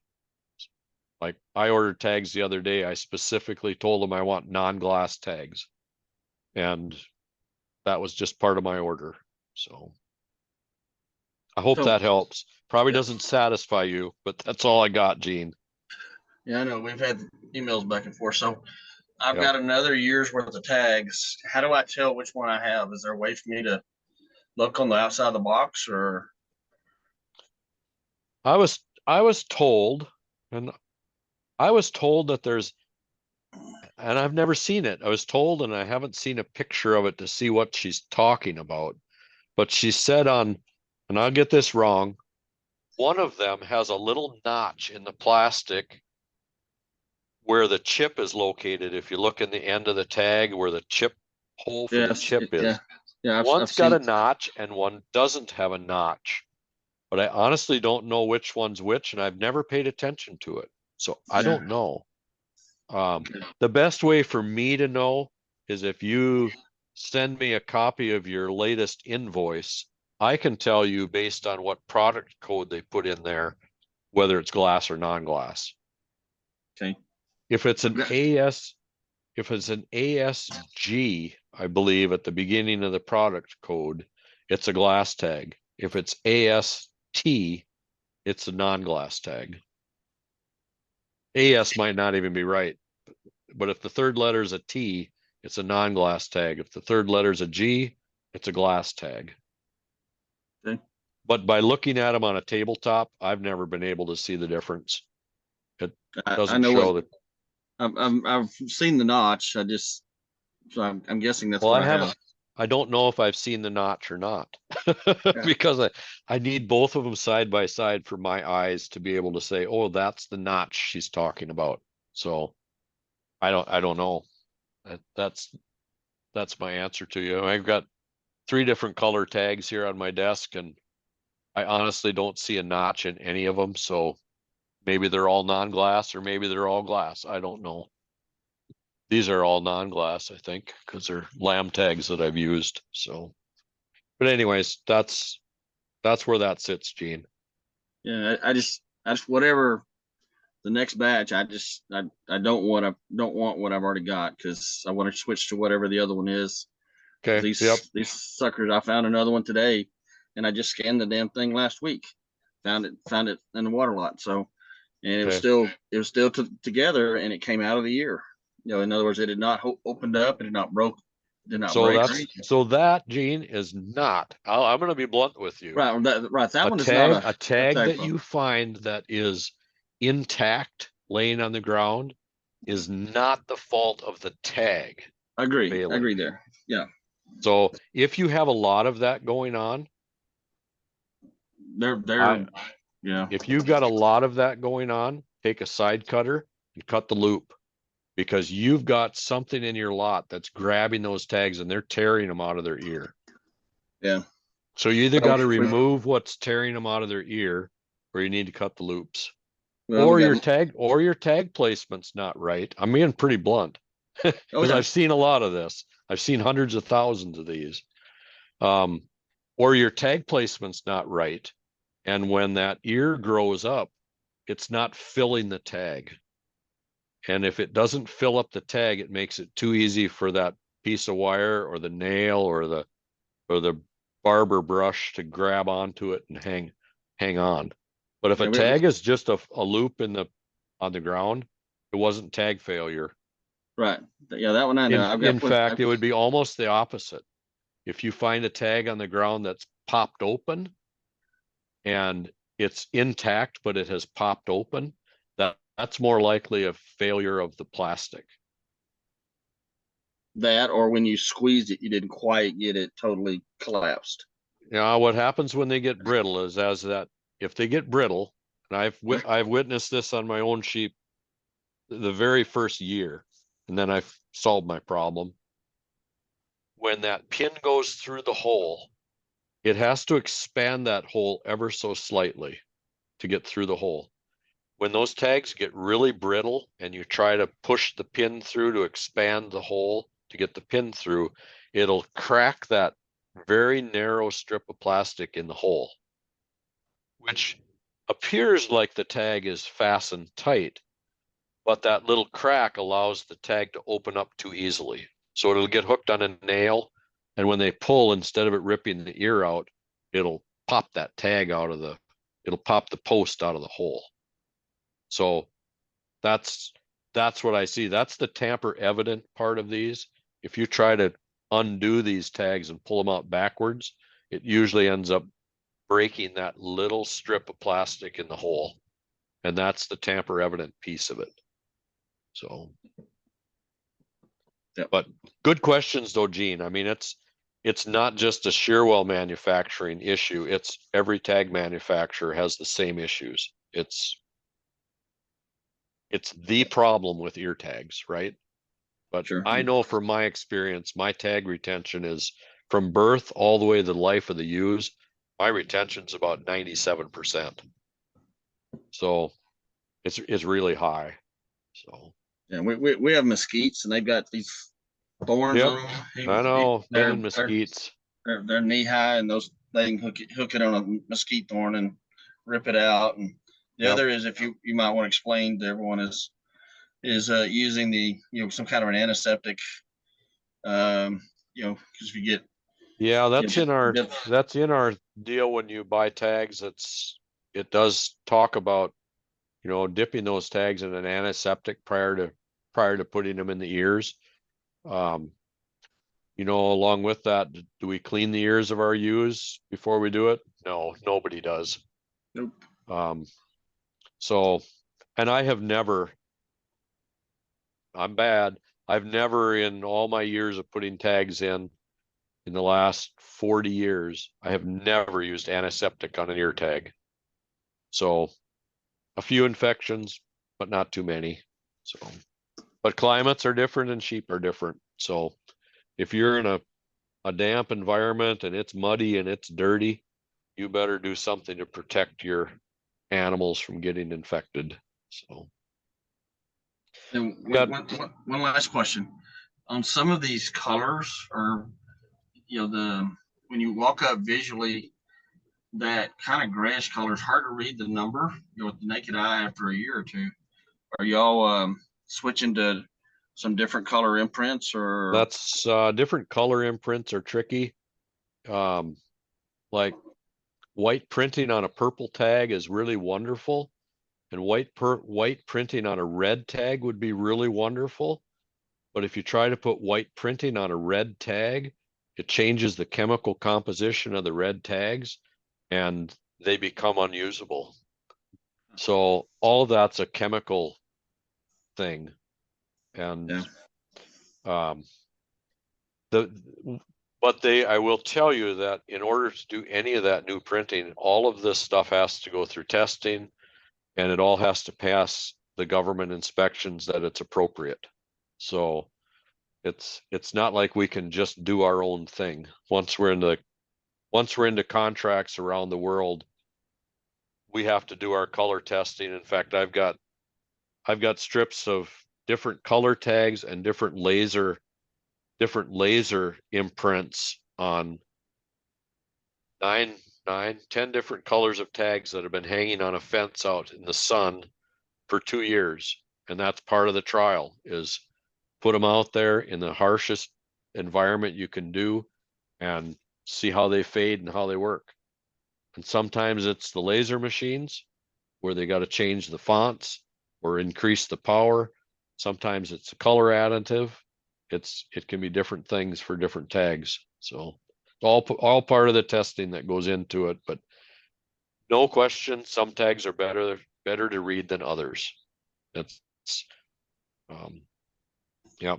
like, I ordered tags the other day. I specifically told them I want non-glass tags, and that was just part of my order. So I hope that helps. Probably doesn't satisfy you, but that's all I got, Gene. Yeah, I know we've had emails back and forth. So I've got another year's worth of tags. How do I tell which one I have? Is there a way for me to look on the outside of the box, or? I was told, and I was told that there's, and I've never seen it. I was told, and I haven't seen a picture of it to see what she's talking about. But she said and I'll get this wrong, one of them has a little notch in the plastic where the chip is located. If you look in the end of the tag where the chip hole for the chip is. Yeah, One's got a notch and one doesn't have a notch. But I honestly don't know which one's which, and I've never paid attention to it. So I don't know. The best way for me to know is if you send me a copy of your latest invoice. I can tell you based on what product code they put in there, whether it's glass or non-glass. Okay. If it's an ASG, I believe at the beginning of the product code, it's a glass tag. If it's AST, it's a non-glass tag. AS might not even be right, but if the third letter is a T, it's a non-glass tag. If the third letter is a G, it's a glass tag. Okay. But by looking at them on a tabletop, I've never been able to see the difference. It doesn't show that. I've seen the notch. So I'm guessing that's Well, what I haven't. I don't know if I've seen the notch or not, because I need both of them side by side for my eyes to be able to say, oh, that's the notch she's talking about. So I don't know. That's my answer to you. I've got 3 different color tags here on my desk, and I honestly don't see a notch in any of them. So maybe they're all non-glass, or maybe they're all glass. I don't know. These are all non-glass, I think, because they're lamb tags that I've used. So, but anyways, that's where that sits, Gene. Yeah, I just whatever the next batch, I don't want what I've already got, because I want to switch to whatever the other one is. Okay. These suckers, I found another one today, and I just scanned the damn thing last week. Found it in the water lot. So, and it was still together, and it came out of the year. In other words, it had not opened up, it had not broke, So that, Gene, is not. I'm going to be blunt with you. Right. That one is not a tag that you find that is intact, laying on the ground. is not the fault of the tag. I agree. Failing. I agree there. Yeah. So if you have a lot of that going on, They're yeah. if you've got a lot of that going on, take a side cutter and cut the loop, because you've got something in your lot that's grabbing those tags and they're tearing them out of their ear. Yeah. So you either Well, got to remove what's tearing them out of their ear, or you need to cut the loops. Well, Or we your got, tag placement's not right. I'm being pretty blunt oh, because yeah. I've seen a lot of this. I've seen hundreds of thousands of these. Or your tag placement's not right. And when that ear grows up, it's not filling the tag. And if it doesn't fill up the tag, it makes it too easy for that piece of wire or the nail or the barber brush to grab onto it and hang on. But if Yeah, a tag is just a loop on the ground, it wasn't tag failure. Right. Yeah, that one I know. In fact, it would be almost the opposite. If you find a tag on the ground that's popped open and it's intact, but it has popped open, that's more likely a failure of the plastic. that, or when you squeezed it, you didn't quite get it totally collapsed. Yeah, what happens when they get brittle is if they get brittle, and I've witnessed this on my own sheep the very first year, and then I've solved my problem. When that pin goes through the hole, it has to expand that hole ever so slightly to get through the hole. When those tags get really brittle and you try to push the pin through to expand the hole to get the pin through, it'll crack that very narrow strip of plastic in the hole, which appears like the tag is fastened tight, but that little crack allows the tag to open up too easily. So it'll get hooked on a nail, and when they pull, instead of it ripping the ear out, it'll pop that tag it'll pop the post out of the hole. So that's what I see. That's the tamper evident part of these. If you try to undo these tags and pull them out backwards, it usually ends up breaking that little strip of plastic in the hole. And that's the tamper evident piece of it. So, Yep. But good questions though, Gene. I mean, it's not just a Shearwell manufacturing issue. It's every tag manufacturer has the same issues. It's the problem with ear tags, right? But Sure. I know from my experience, my tag retention is from birth all the way to the life of the ewes. My retention's about 97%. So it's really high. So Yeah, we have mesquites and they've got these thorns Yep. on them. I know, thinning mesquites. They're knee high, and those they can hook it on a mesquite thorn and rip it out. And the Yep. other is, if you might want to explain to everyone, is using the some kind of an antiseptic. Because if you get that's in our deal when you buy tags. It does talk about dipping those tags in an antiseptic prior to putting them in the ears. Along with that, do we clean the ears of our ewes before we do it? No, nobody does. Nope. So, and I'm bad. I've never in all my years of putting tags in the last 40 years, I have never used antiseptic on an ear tag. So a few infections, but not too many. So, but climates are different and sheep are different. So if you're in a damp environment and it's muddy and it's dirty, you better do something to protect your animals from getting infected. So. And one last question. On some of these colors, or when you walk up visually, that kind of grayish color is hard to read the number with the naked eye after a year or two. Are y'all switching to some different color imprints, or? That's different color imprints are tricky. Like white printing on a purple tag is really wonderful, and white printing on a red tag would be really wonderful. But if you try to put white printing on a red tag, it changes the chemical composition of the red tags and they become unusable. So all of that's a chemical thing. And Yeah. I will tell you that in order to do any of that new printing, all of this stuff has to go through testing, and it all has to pass the government inspections that it's appropriate. So it's not like we can just do our own thing. Once we're into contracts around the world, we have to do our color testing. In fact, I've got strips of different color tags and different laser imprints on 10 different colors of tags that have been hanging on a fence out in the sun for 2 years. And that's part of the trial, is put them out there in the harshest environment you can do and see how they fade and how they work. And sometimes it's the laser machines where they got to change the fonts or increase the power. Sometimes it's a color additive. It can be different things for different tags. So all part of the testing that goes into it, but no question, some tags are better to read than others. That's yeah.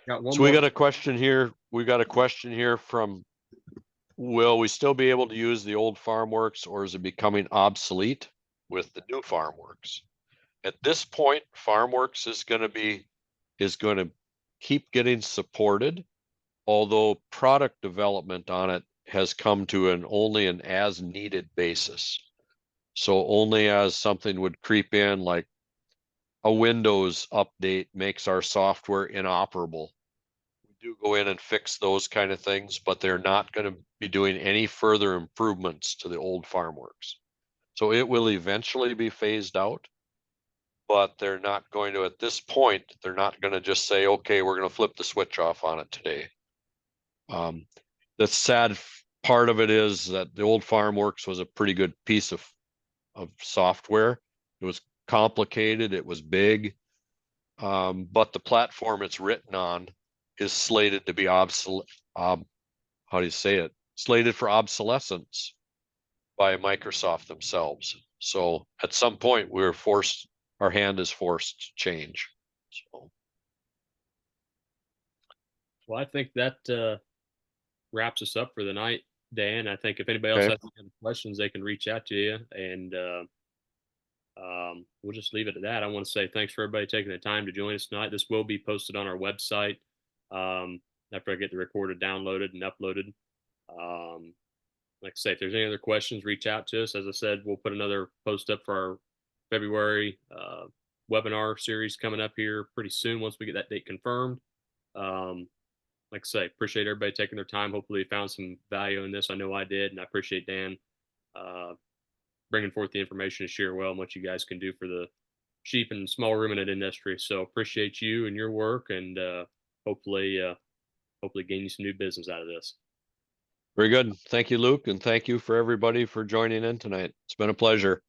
Got one So we more. got a question here. We got a question here from, will we still be able to use the old FarmWorks, or is it becoming obsolete with the new FarmWorks? At this point, FarmWorks is going to keep getting supported, although product development on it has come to only an as needed basis. So only as something would creep in, like a Windows update makes our software inoperable, we do go in and fix those kind of things, but they're not going to be doing any further improvements to the old FarmWorks. So it will eventually be phased out, but they're not going to, at this point, they're not going to just say, okay, we're going to flip the switch off on it today. The sad part of it is that the old FarmWorks was a pretty good piece of software. It was complicated, it was big, but the platform it's written on is slated to be obsolete. How do you say it? Slated for obsolescence by Microsoft themselves. So at some point, our hand is forced to change. So. Well, I think that wraps us up for the night, Dan. I think if anybody else Okay. has any questions, they can reach out to you, and we'll just leave it at that. I want to say thanks for everybody taking the time to join us tonight. This will be posted on our website after I get the recorded downloaded and uploaded. Like I say, if there's any other questions, reach out to us. As I said, we'll put another post up for our February webinar series coming up here pretty soon once we get that date confirmed. Like I say, appreciate everybody taking their time. Hopefully you found some value in this. I know I did, and I appreciate Dan bringing forth the information to Shearwell and what you guys can do for the sheep and small ruminant industry. So appreciate you and your work, and hopefully gain you some new business out of this. Very good. Thank you, Luke, and thank you for everybody for joining in tonight. It's been a pleasure.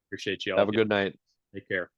Appreciate you all. Have a good night. Take care.